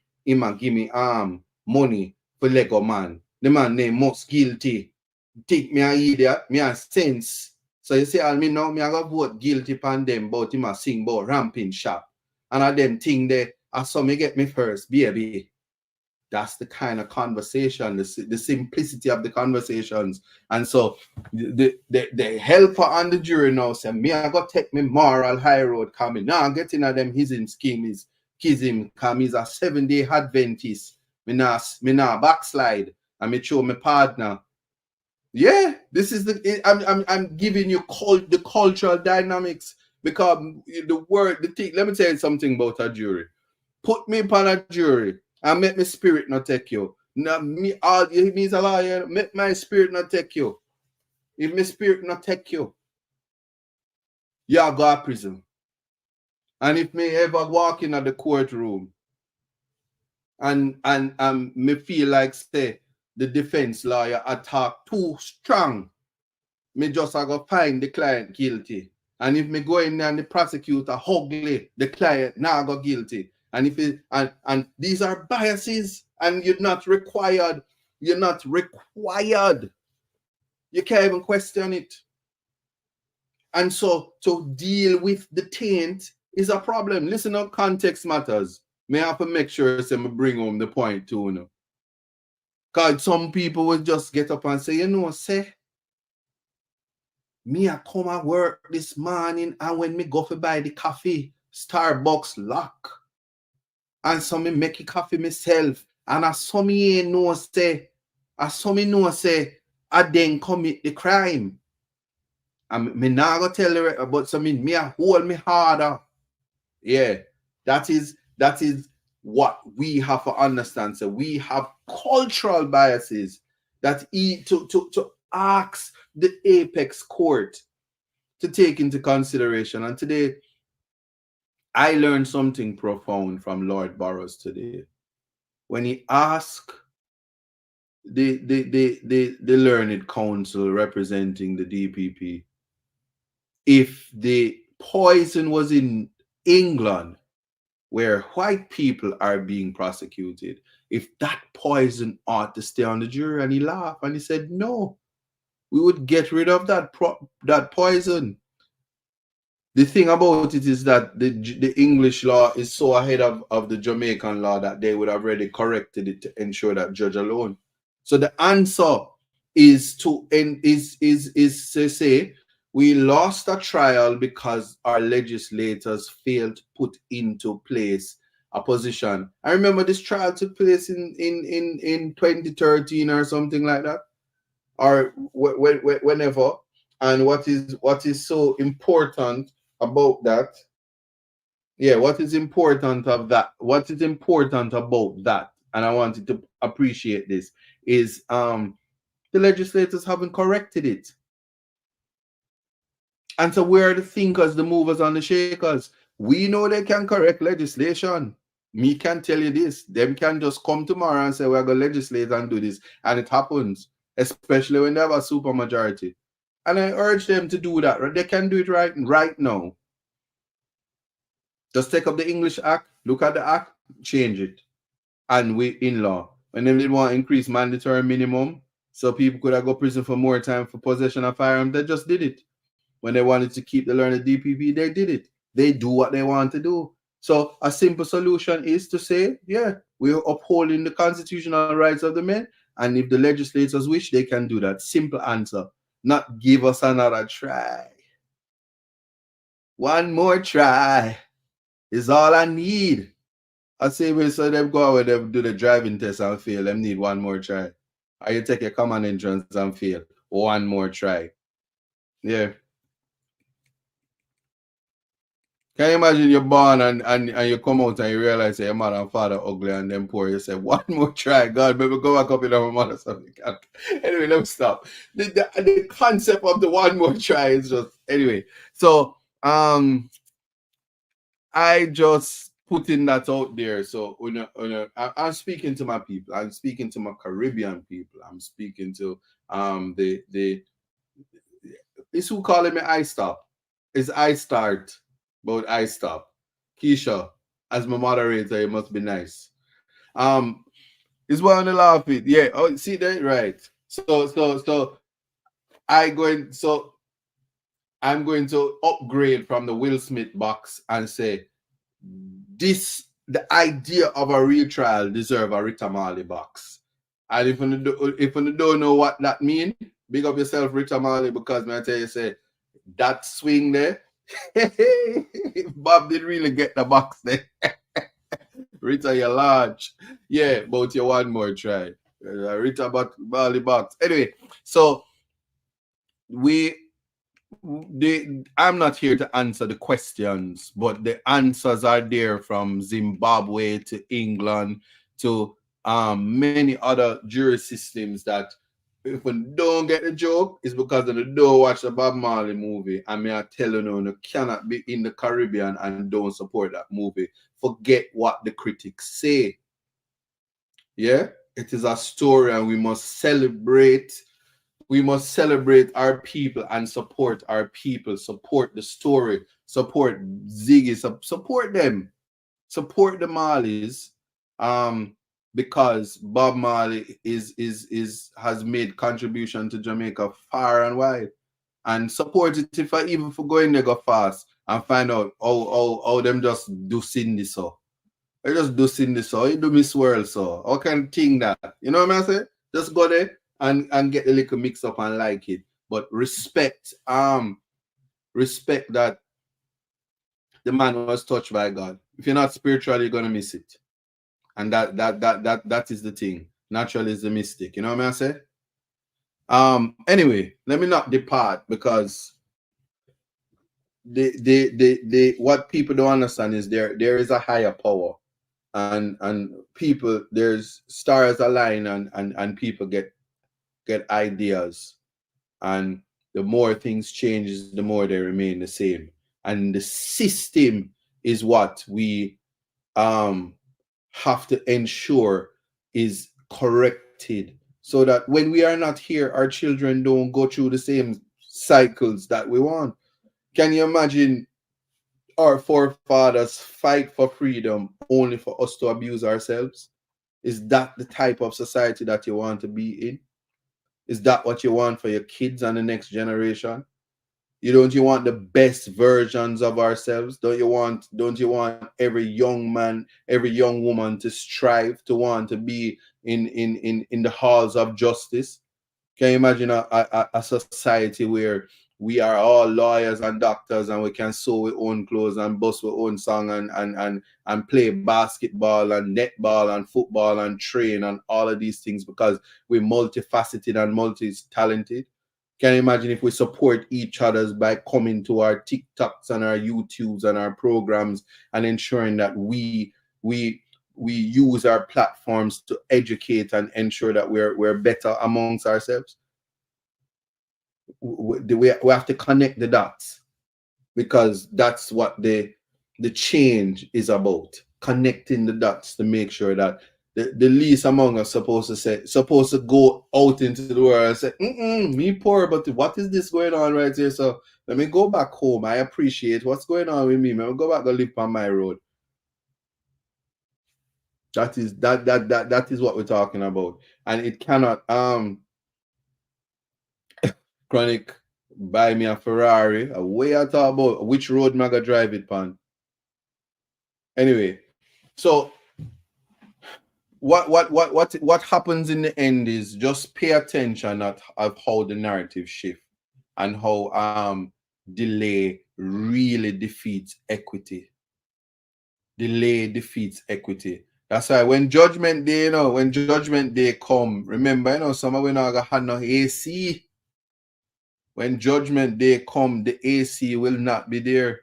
money for Lego man. The man name most guilty. Think me a idiot, me a sense. So you see, all me now, me I go vote guilty upon them, but him a sing about ramping shop. And I them thing there, I saw me get me first, baby. That's the kind of conversation, the simplicity of the conversations. And so the helper on the jury now say, me I go take me moral high road coming. Now I'm getting at them his scheme is him come he's a 7-day Adventist. Me now backslide. And me show my partner. Yeah, this is I'm giving you the cultural dynamics, because the thing. Let me tell you something about a jury. Put me upon a jury and make my spirit not take you. Now me all it means a liar. Make my spirit not take you. If my spirit not take you, you go to prison. And if me ever walk in at the courtroom and me feel like say the defense lawyer attack too strong, me just I go find the client guilty. And if me go in there and the prosecutor ugly, the client now go guilty. And if it and these are biases, and you're not required. You can't even question it. And so to deal with the taint is a problem. Listen up, context matters. May I have to make sure I bring home the point too. Because some people will just get up and say, say, me I come at work this morning, and when me go to buy the coffee, Starbucks lock. And so me make a coffee myself. And I saw me say, I then commit the crime. And me not go tell you, but so me I hold me harder. Yeah, that is what we have to understand. So we have cultural biases that to ask the apex court to take into consideration. And today, I learned something profound from Lord Burroughs today when he asked the learned council representing the DPP if the poison was in England, where white people are being prosecuted, if that poison ought to stay on the jury. And he laughed and he said, no, we would get rid of that poison. The thing about it is that the English law is so ahead of the Jamaican law that they would have already corrected it to ensure that judge alone. So the answer is to say we lost a trial because our legislators failed to put into place a position. I remember this trial took place in 2013 or something like that, or whenever. And what is so important about that? Yeah, what is important of that? What is important about that? And I wanted to appreciate this is the legislators haven't corrected it. And so where are the thinkers, the movers and the shakers? We know they can correct legislation. Me can tell you this. Them can just come tomorrow and say we're going to legislate and do this. And it happens, especially when they have a super majority. And I urge them to do that. They can do it right now. Just take up the English Act, look at the Act, change it. And we in law. When they did want to increase mandatory minimum, so people could have go prison for more time for possession of firearms, they just did it. When they wanted to keep the learned DPP, they did it. They do what they want to do. So a simple solution is to say, yeah, we're upholding the constitutional rights of the men. And if the legislators wish, they can do that. Simple answer. Not give us another try. One more try is all I need. I say when so them go out and do the driving test and fail, them need one more try. Or you take a common entrance and fail. One more try. Yeah. Can you imagine you're born and you come out and you realize your mother and father ugly and them poor? You say, one more try, God, maybe go back up in my mother something. Anyway, let me stop. The concept of the one more try is just anyway. So I just putting that out there. So I'm speaking to my people. I'm speaking to my Caribbean people. I'm speaking to the it's who calling me I stop. It's I start, but I stop. Keisha, as my moderator, you must be nice. It's one to laugh it. Yeah. Oh, see that right. So I'm going to upgrade from the Will Smith box and say the idea of a real trial deserve a Rita Marley box. And if you don't know what that means, big up yourself, Rita Marley, because I tell you, say that swing there, Bob didn't really get the box there. Rita, you're large. Yeah, but you one more try. Rita Marley box. Anyway, so I'm not here to answer the questions, but the answers are there from Zimbabwe to England to many other jury systems that if we don't get the joke, it's because they don't watch the Bob Marley movie. I mean, I tell you cannot be in the Caribbean and don't support that movie. Forget what the critics say. Yeah, it is a story and we must celebrate our people and support our people, support the story, support Ziggy, support them, support the Marleys, because Bob Marley has made contribution to Jamaica far and wide, and support it if I even for going there go fast and find out how them just do Cindy so. I just do Cindy so, you do Miss World so. How can think that? You know what I'm saying? Just go there and get a little mix up and like it. But respect that the man was touched by God. If you're not spiritual, you're gonna miss it. And that is the thing. Natural is the mystic. You know what I'm saying? Anyway, let me not depart because the what people don't understand is there is a higher power. and people, there's stars align, and people get ideas, and the more things changes, the more they remain the same. And the system is what we um have to ensure is corrected, so that when we are not here, our children don't go through the same cycles that we want. Can you imagine our forefathers fight for freedom only for us to abuse ourselves? Is that the type of society that you want to be in? Is that what you want for your kids and the next generation? You want the best versions of ourselves? Don't you want every young man, every young woman to strive to want to be in the halls of justice? Can you imagine a society where we are all lawyers and doctors, and we can sew our own clothes and bust our own song, and play basketball and netball and football and train and all of these things because we're multifaceted and multi-talented? Can you imagine if we support each other's by coming to our TikToks and our YouTubes and our programs, and ensuring that we we use our platforms to educate and ensure that we're better amongst ourselves? We have to connect the dots, because that's what the change is about, connecting the dots to make sure that the least among us supposed to go out into the world and say, me poor, but what is this going on right here? So let me go back home. I appreciate what's going on with me. Let me go back and live on my road. That is what we're talking about. And it cannot Chronic buy me a Ferrari. A way I talk about which road am I gonna drive it on. Anyway, so what happens in the end is just pay attention of how the narrative shift, and how delay really defeats equity. Delay defeats equity. That's why when judgment day, when judgment day come, remember, some of we not gonna have no AC. When judgment day come, the AC will not be there.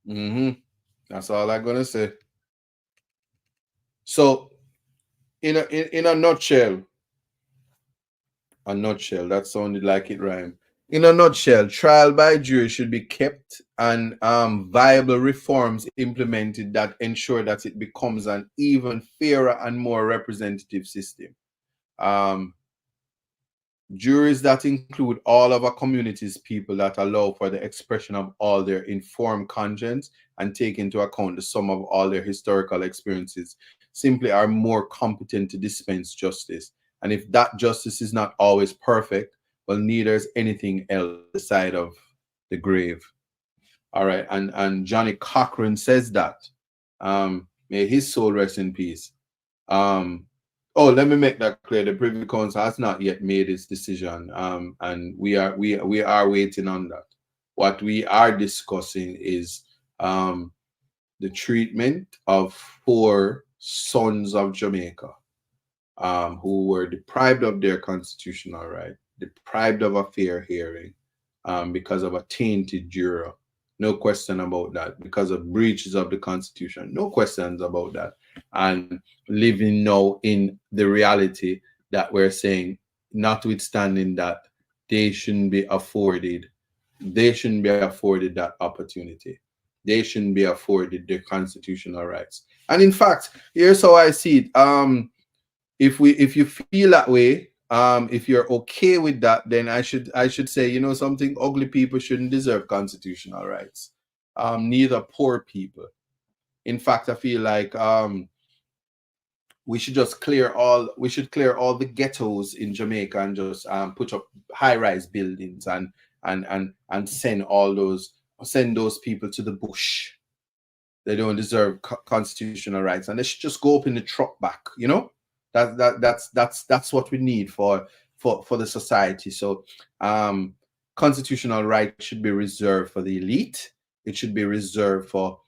That's all I'm gonna say. So, in a nutshell, that sounded like it rhymed. In a nutshell, trial by jury should be kept, and viable reforms implemented that ensure that it becomes an even fairer and more representative system. Juries that include all of our community's people, that allow for the expression of all their informed conscience and take into account the sum of all their historical experiences, simply are more competent to dispense justice. And if that justice is not always perfect, well, neither is anything else the side of the grave. All right. And Johnny Cochran says that. May his soul rest in peace. Let me make that clear. The Privy Council has not yet made its decision, and we are waiting on that. What we are discussing is the treatment of 4 sons of Jamaica, who were deprived of their constitutional right, deprived of a fair hearing, because of a tainted juror. No question about that. Because of breaches of the Constitution. No questions about that. And living now in the reality that we're saying, notwithstanding that, they shouldn't be afforded that opportunity. They shouldn't be afforded their constitutional rights. And in fact, here's how I see it. If you feel that way, if you're okay with that, then I should say, something, ugly people shouldn't deserve constitutional rights. Neither poor people. In fact, I feel like we should clear all the ghettos in Jamaica, and just put up high-rise buildings, and send those people to the bush. They don't deserve constitutional rights, and they should just go up in the truck back. That's what we need for the society. So constitutional rights should be reserved for the elite. It should be reserved for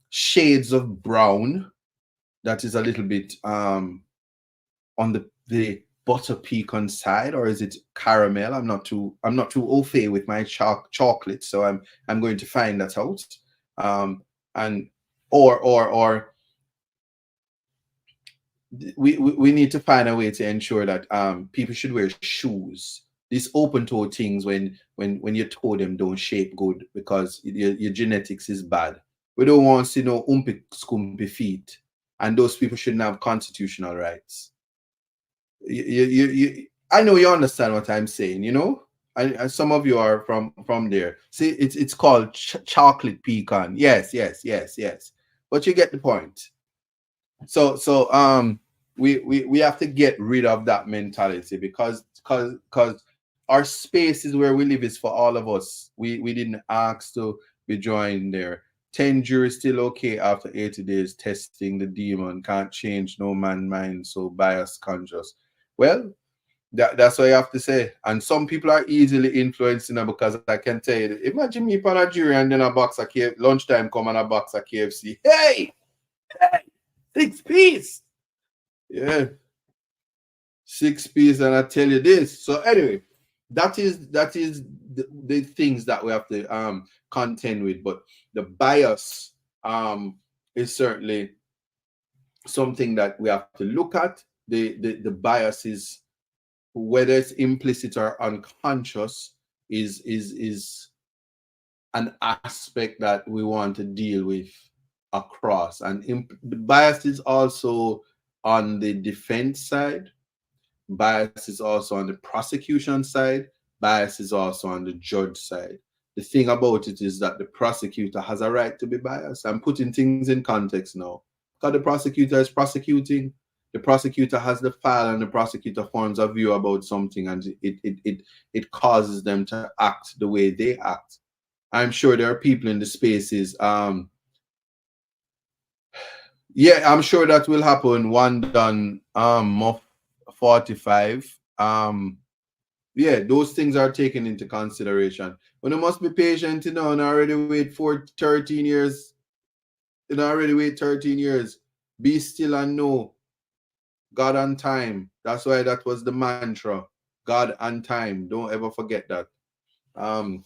shades of brown that is a little bit on the butter pecan side, or is it caramel? I'm not too au fait with my chocolate, so I'm going to find that out. And or we need to find a way to ensure that people should wear shoes. These open toe things when you toe them don't shape good because your genetics is bad. We don't want to see no umpy scumpy feet, and those people shouldn't have constitutional rights. I know you understand what I'm saying, you know. And some of you are from there. See, it's called chocolate pecan. Yes, yes, yes, yes. But you get the point. So we have to get rid of that mentality because our space is where we live is for all of us. We didn't ask to be joined there. 10 juries still okay after 80 days testing the demon. Can't change no man mind, so bias conscious. Well, that's what you have to say. And some people are easily influenced, you know, because I can tell you, imagine me on a jury and then a box of KFC, lunchtime come and a box of KFC. Hey, 6 piece. Yeah, 6 piece, and I tell you this. So anyway, that is the things that we have to contend with. But the bias is certainly something that we have to look at. The bias is, whether it's implicit or unconscious, is an aspect that we want to deal with across. And the bias is also on the defense side, bias is also on the prosecution side, bias is also on the judge side. The thing about it is that the prosecutor has a right to be biased. I'm putting things in context now, because the prosecutor is prosecuting. The prosecutor has the file, and the prosecutor forms a view about something, and it causes them to act the way they act. I'm sure there are people in the spaces. Yeah, I'm sure that will happen. One done, 45. Yeah, those things are taken into consideration. But you must be patient, you know, and already wait for 13 years. You know, already wait 13 years. Be still and know God and time. That's why that was the mantra. God and time. Don't ever forget that. Um,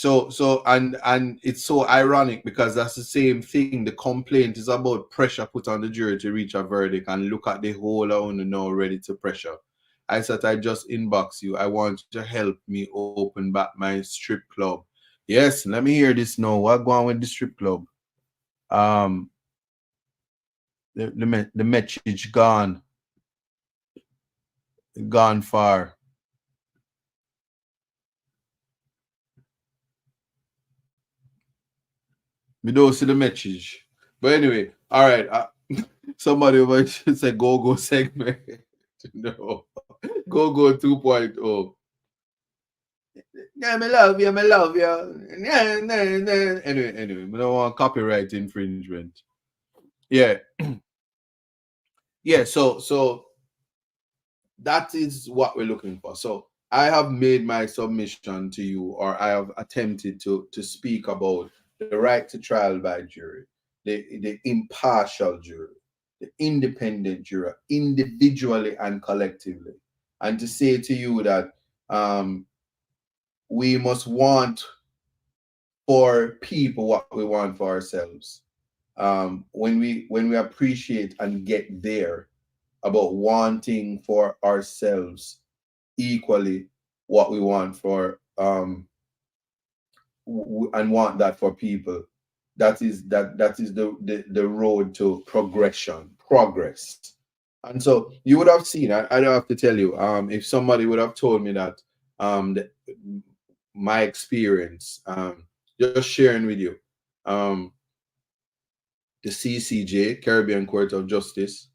and it's so ironic because that's the same thing. The complaint is about pressure put on the jury to reach a verdict, and look at the whole on now ready to pressure. I said I just inbox you. I want you to help me open back my strip club. Yes, let me hear this now. What going on with the strip club? Um the message gone far. We don't see the message. But anyway, all right. Somebody might say go segment. No. Go 2.0. Yeah, me love you, me love you. Yeah, nah, nah. Anyway, we don't want copyright infringement. Yeah. Yeah, so that is what we're looking for. So I have made my submission to you, or I have attempted to speak about the right to trial by jury, the impartial jury, the independent jury, individually and collectively, and to say to you that we must want for people what we want for ourselves. When we appreciate and get there about wanting for ourselves equally what we want for and want that for people, that is the road to progress. And so you would have seen, I don't have to tell you, if somebody would have told me that my experience, just sharing with you, the CCJ, Caribbean Court of Justice,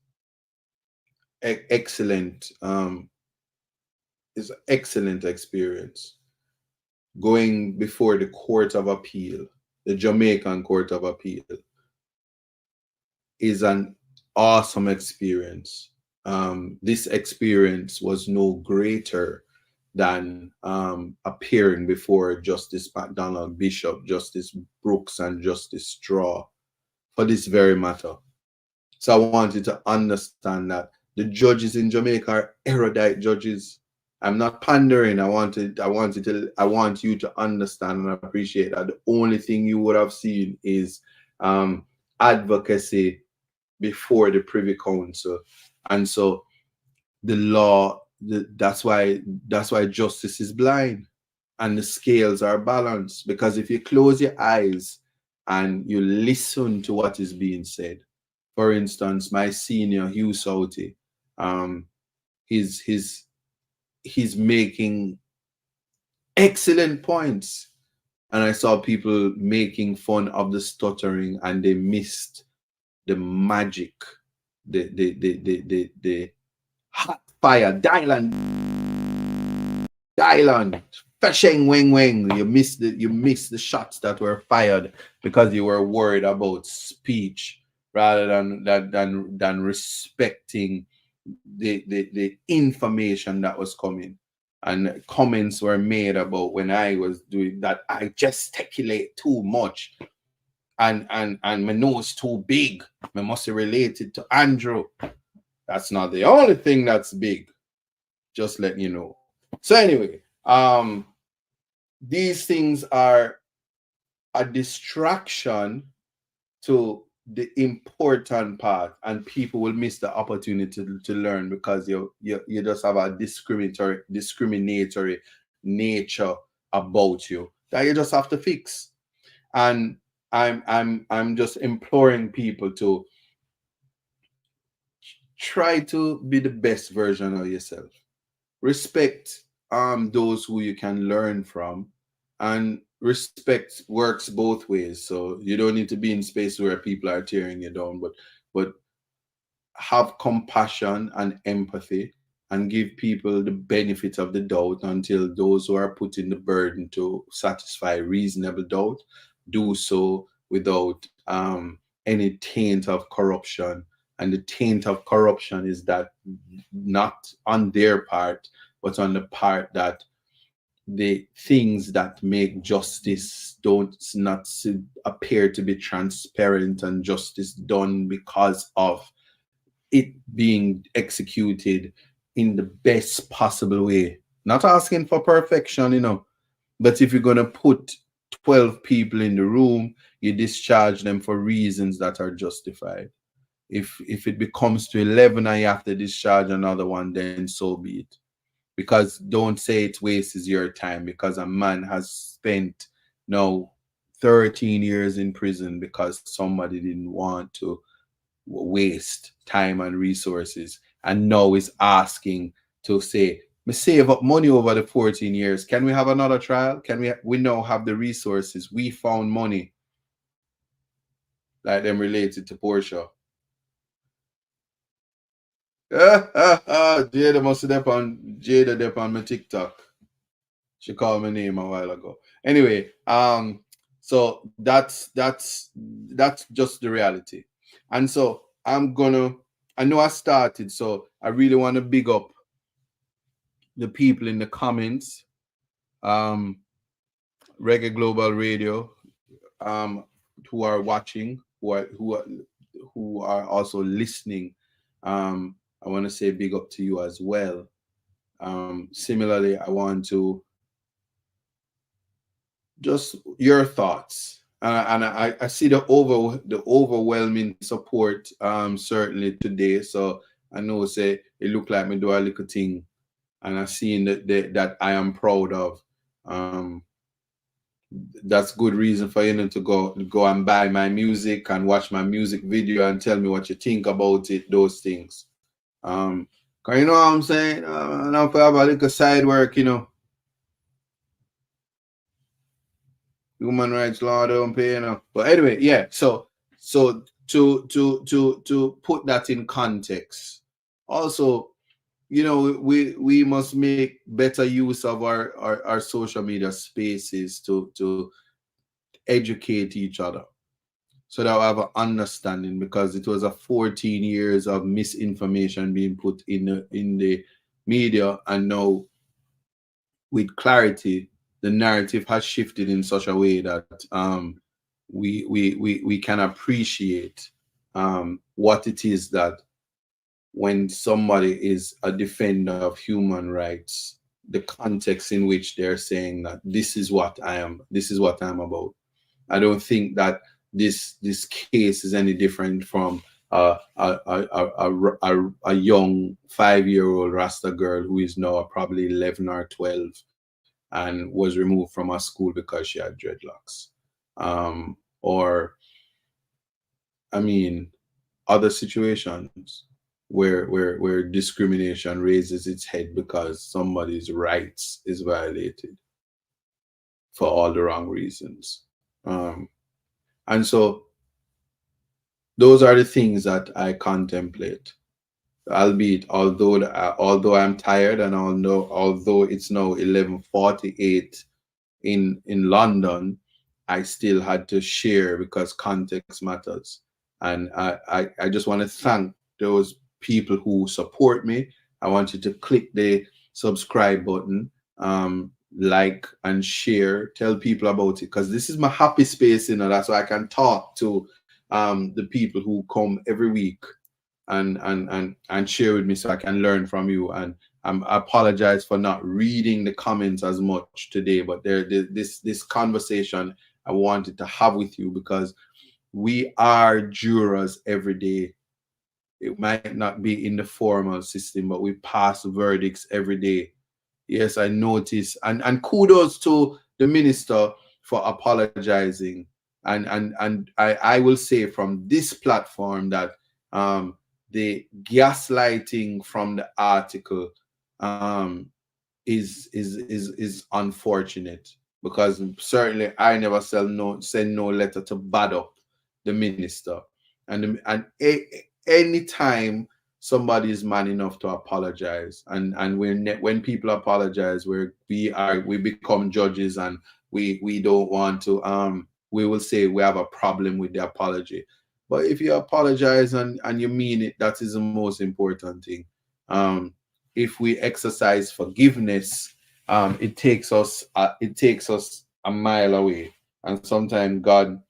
excellent, is an excellent experience. Going before the Court of Appeal, the Jamaican Court of Appeal, is an awesome experience. This experience was no greater than appearing before Justice McDonald Bishop, Justice Brooks, and Justice Straw for this very matter. So I want you to understand that the judges in Jamaica are erudite judges. I'm not pandering. I want you to understand and appreciate that the only thing you would have seen is advocacy before the Privy Council, and so the law. That's why justice is blind, and the scales are balanced. Because if you close your eyes and you listen to what is being said, for instance, my senior Hugh Southey, um, he's making excellent points, and I saw people making fun of the stuttering, and they missed the magic, the hot fire, Dylan, fashing wing wing. You missed the shots that were fired because you were worried about speech rather than respecting the information that was coming. And comments were made about when I was doing that. I gesticulate too much, and my nose too big. I must be related to Andrew. That's not the only thing that's big. Just letting you know. So anyway, these things are a distraction to the important part, and people will miss the opportunity to learn because you just have a discriminatory nature about you that you just have to fix. And I'm just imploring people to try to be the best version of yourself. Respect those who you can learn from, and respect works both ways. So you don't need to be in space where people are tearing you down, but have compassion and empathy, and give people the benefit of the doubt until those who are putting the burden to satisfy reasonable doubt do so without any taint of corruption. And the taint of corruption is that not on their part, but on the part that the things that make justice don't not appear to be transparent and justice done because of it being executed in the best possible way. Not asking for perfection, but if you're going to put 12 people in the room, you discharge them for reasons that are justified. If it becomes to 11 and you have to discharge another one, then so be it. Because don't say it wastes your time, because a man has spent now 13 years in prison because somebody didn't want to waste time and resources, and now is asking to say, me save up money over the 14 years. Can we have another trial? Can we now have the resources? We found money like them related to Portia. Jada dep on my TikTok. She called my name a while ago. Anyway, so that's just the reality. And so I know I started, so I really want to big up the people in the comments, Reggae Global Radio, who are watching, who are also listening. I want to say big up to you as well. Similarly, I want to just your thoughts, and I see the overwhelming support certainly today. So I know say it look like me do a little thing, and I seen that I am proud of. That's good reason for you to go and buy my music and watch my music video and tell me what you think about it. Those things. Cause you know what I'm saying? Now for have a little side work, Human rights law don't pay, But anyway, yeah. So to put that in context, also, we must make better use of our social media spaces to educate each other, so that we have an understanding, because it was a 14 years of misinformation being put in the media, and now with clarity the narrative has shifted in such a way that we can appreciate what it is that when somebody is a defender of human rights, the context in which they're saying that this is what I'm about. I don't think that this case is any different from a young 5-year-old Rasta girl who is now probably 11 or 12 and was removed from a school because she had dreadlocks. Or I mean, other situations where discrimination raises its head because somebody's rights is violated for all the wrong reasons. And so those are the things that I contemplate. Albeit, although I'm tired, and although it's now 11:48 in London, I still had to share because context matters. And I just want to thank those people who support me. I want you to click the subscribe button, like and share, tell people about it, because this is my happy space, that's why I can talk to the people who come every week and share with me so I can learn from you. And I apologize for not reading the comments as much today, but this conversation I wanted to have with you because we are jurors every day. It might not be in the formal system, but we pass verdicts every day. Yes, I notice. And kudos to the minister for apologizing. And I will say from this platform that the gaslighting from the article is unfortunate, because certainly I never send no letter to bad up the minister. Anytime somebody is man enough to apologize, and when people apologize, we become judges, and we don't want to we will say we have a problem with the apology. But if you apologize and you mean it, that is the most important thing. If we exercise forgiveness, it takes us a mile away. And sometimes God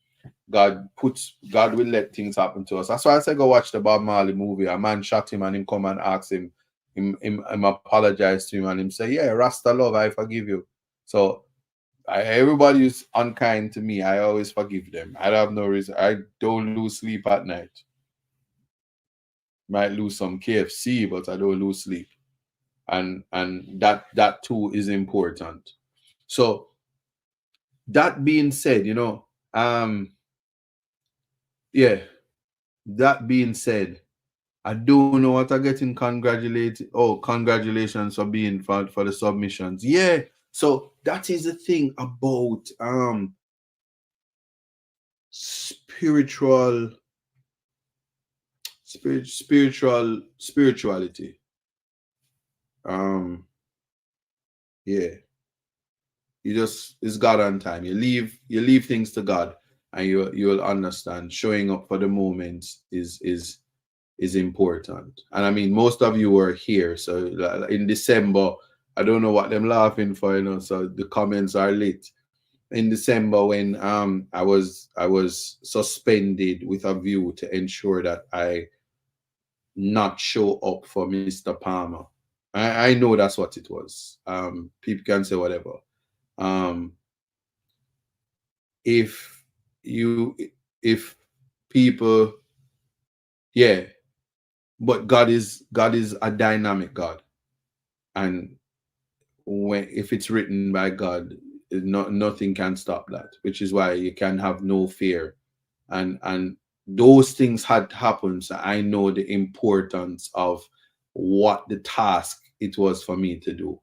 will let things happen to us. That's why I said go watch the Bob Marley movie. A man shot him and him come and ask him apologize to him, and him say, yeah, Rasta love, I forgive you. So everybody is unkind to me, I always forgive them. I have no reason. I don't lose sleep at night. Might lose some KFC, but I don't lose sleep. And that too is important. So that being said, yeah, that being said, I don't know what I'm getting congratulated. Oh, congratulations for being for the submissions. Yeah. So that is the thing about spirituality. Yeah. It's God on time. You leave things to God, and you'll understand. Showing up for the moments is important. And I mean, most of you were here. So in December, I don't know what them laughing for, so the comments are lit. In December, when I was suspended with a view to ensure that I not show up for Mr. Palmer. I know that's what it was. People can say whatever. If people, yeah, but God is a dynamic God, and if it's written by God, nothing can stop that. Which is why you can have no fear, and those things had happened. So I know the importance of what the task it was for me to do,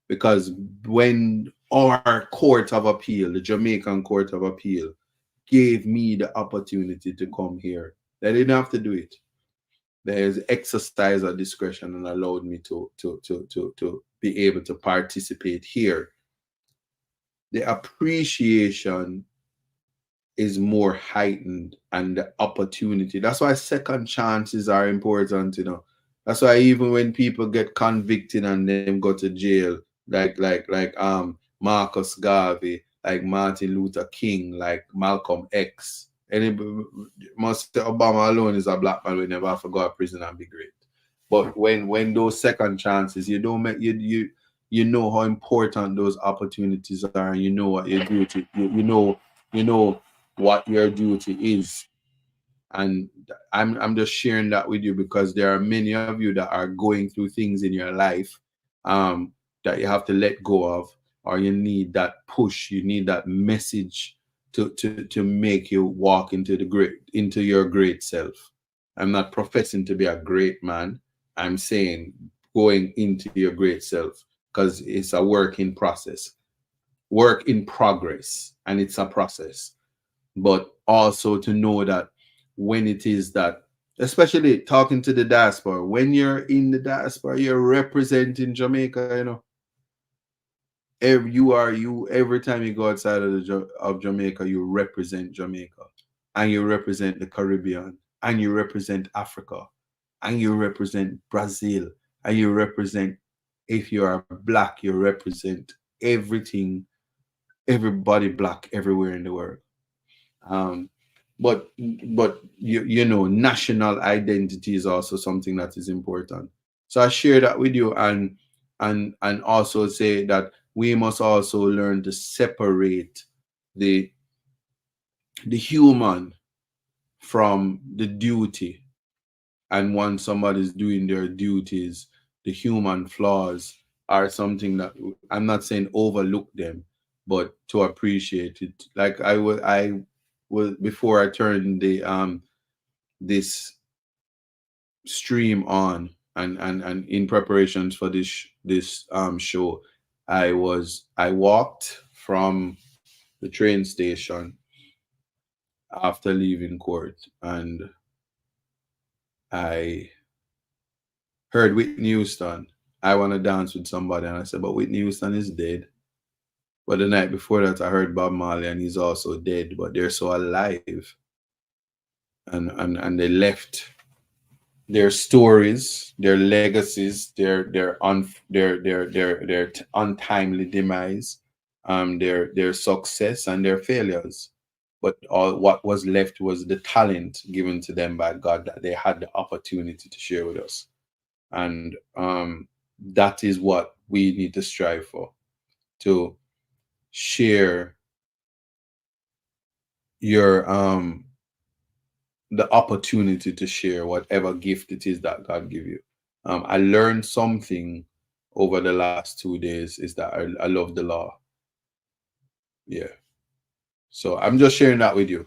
because when our court of appeal, the Jamaican Court of Appeal, gave me the opportunity to come here, they didn't have to do it. There's exercise of discretion and allowed me to be able to participate here. The appreciation is more heightened, and the opportunity. That's why second chances are important. That's why even when people get convicted and them go to jail, like Marcus Garvey, like Martin Luther King, like Malcolm X. Anybody must say Obama alone is a black man. We never have to go to prison and be great. But when those second chances, you don't make you know how important those opportunities are, and you know what you do to you know what your duty is. And I'm just sharing that with you because there are many of you that are going through things in your life that you have to let go of, or you need that push, you need that message to make you walk into your great self. I'm not professing to be a great man. I'm saying going into your great self, because it's a work in progress, and it's a process. But also to know that when it is that, especially talking to the diaspora, when you're in the diaspora, you're representing Jamaica, you know. Every time you go outside of of Jamaica, you represent Jamaica, and you represent the Caribbean, and you represent Africa, and you represent Brazil, and you represent, if you are black, you represent everything, everybody black everywhere in the world. Um, but you know, national identity is also something that is important. So I share that with you, and also say that we must also learn to separate the human from the duty. And once somebody's doing their duties, the human flaws are something that, I'm not saying overlook them, but to appreciate it. Like I was before I turned the this stream on, and in preparations for this show, I walked from the train station after leaving court, and I heard Whitney Houston. I want to dance with somebody, and I said, but Whitney Houston is dead. But the night before that, I heard Bob Marley, and he's also dead, but they're so alive, and they left their stories, their legacies, their untimely demise, their success and their failures. But all what was left was the talent given to them by God that they had the opportunity to share with us. And that is what we need to strive for, to share your the opportunity to share whatever gift it is that God give you. I learned something over the last 2 days, is that I love the law. Yeah. So I'm just sharing that with you.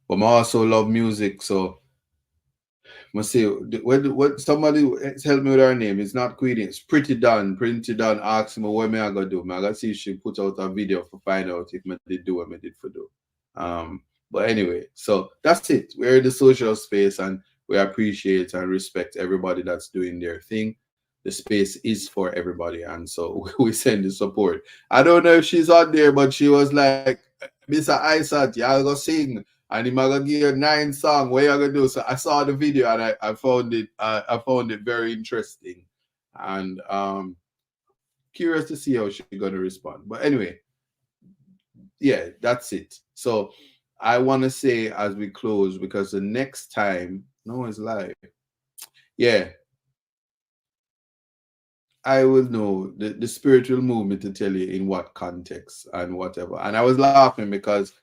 But I also love music. So I say, what somebody help me with her name. It's not Queenie. It's Pretty Done. Pretty Done asked me what me I gonna do. I gotta see if she put out a video for find out if me did do what me did for do. But anyway, so that's it. We're in the social space, and we appreciate and respect everybody that's doing their thing. The space is for everybody, and so we send the support. I don't know if she's on there, but she was like, Mr. Isat, y'all go sing. And him gonna give you 9 songs. What you gonna do? So I saw the video, and I found it very interesting, and curious to see how she's gonna respond. But anyway, yeah, that's it. So I want to say as we close, because the next time, no, it's live. Yeah, I will know. The spirit will move me to tell you in what context and whatever. And I was laughing because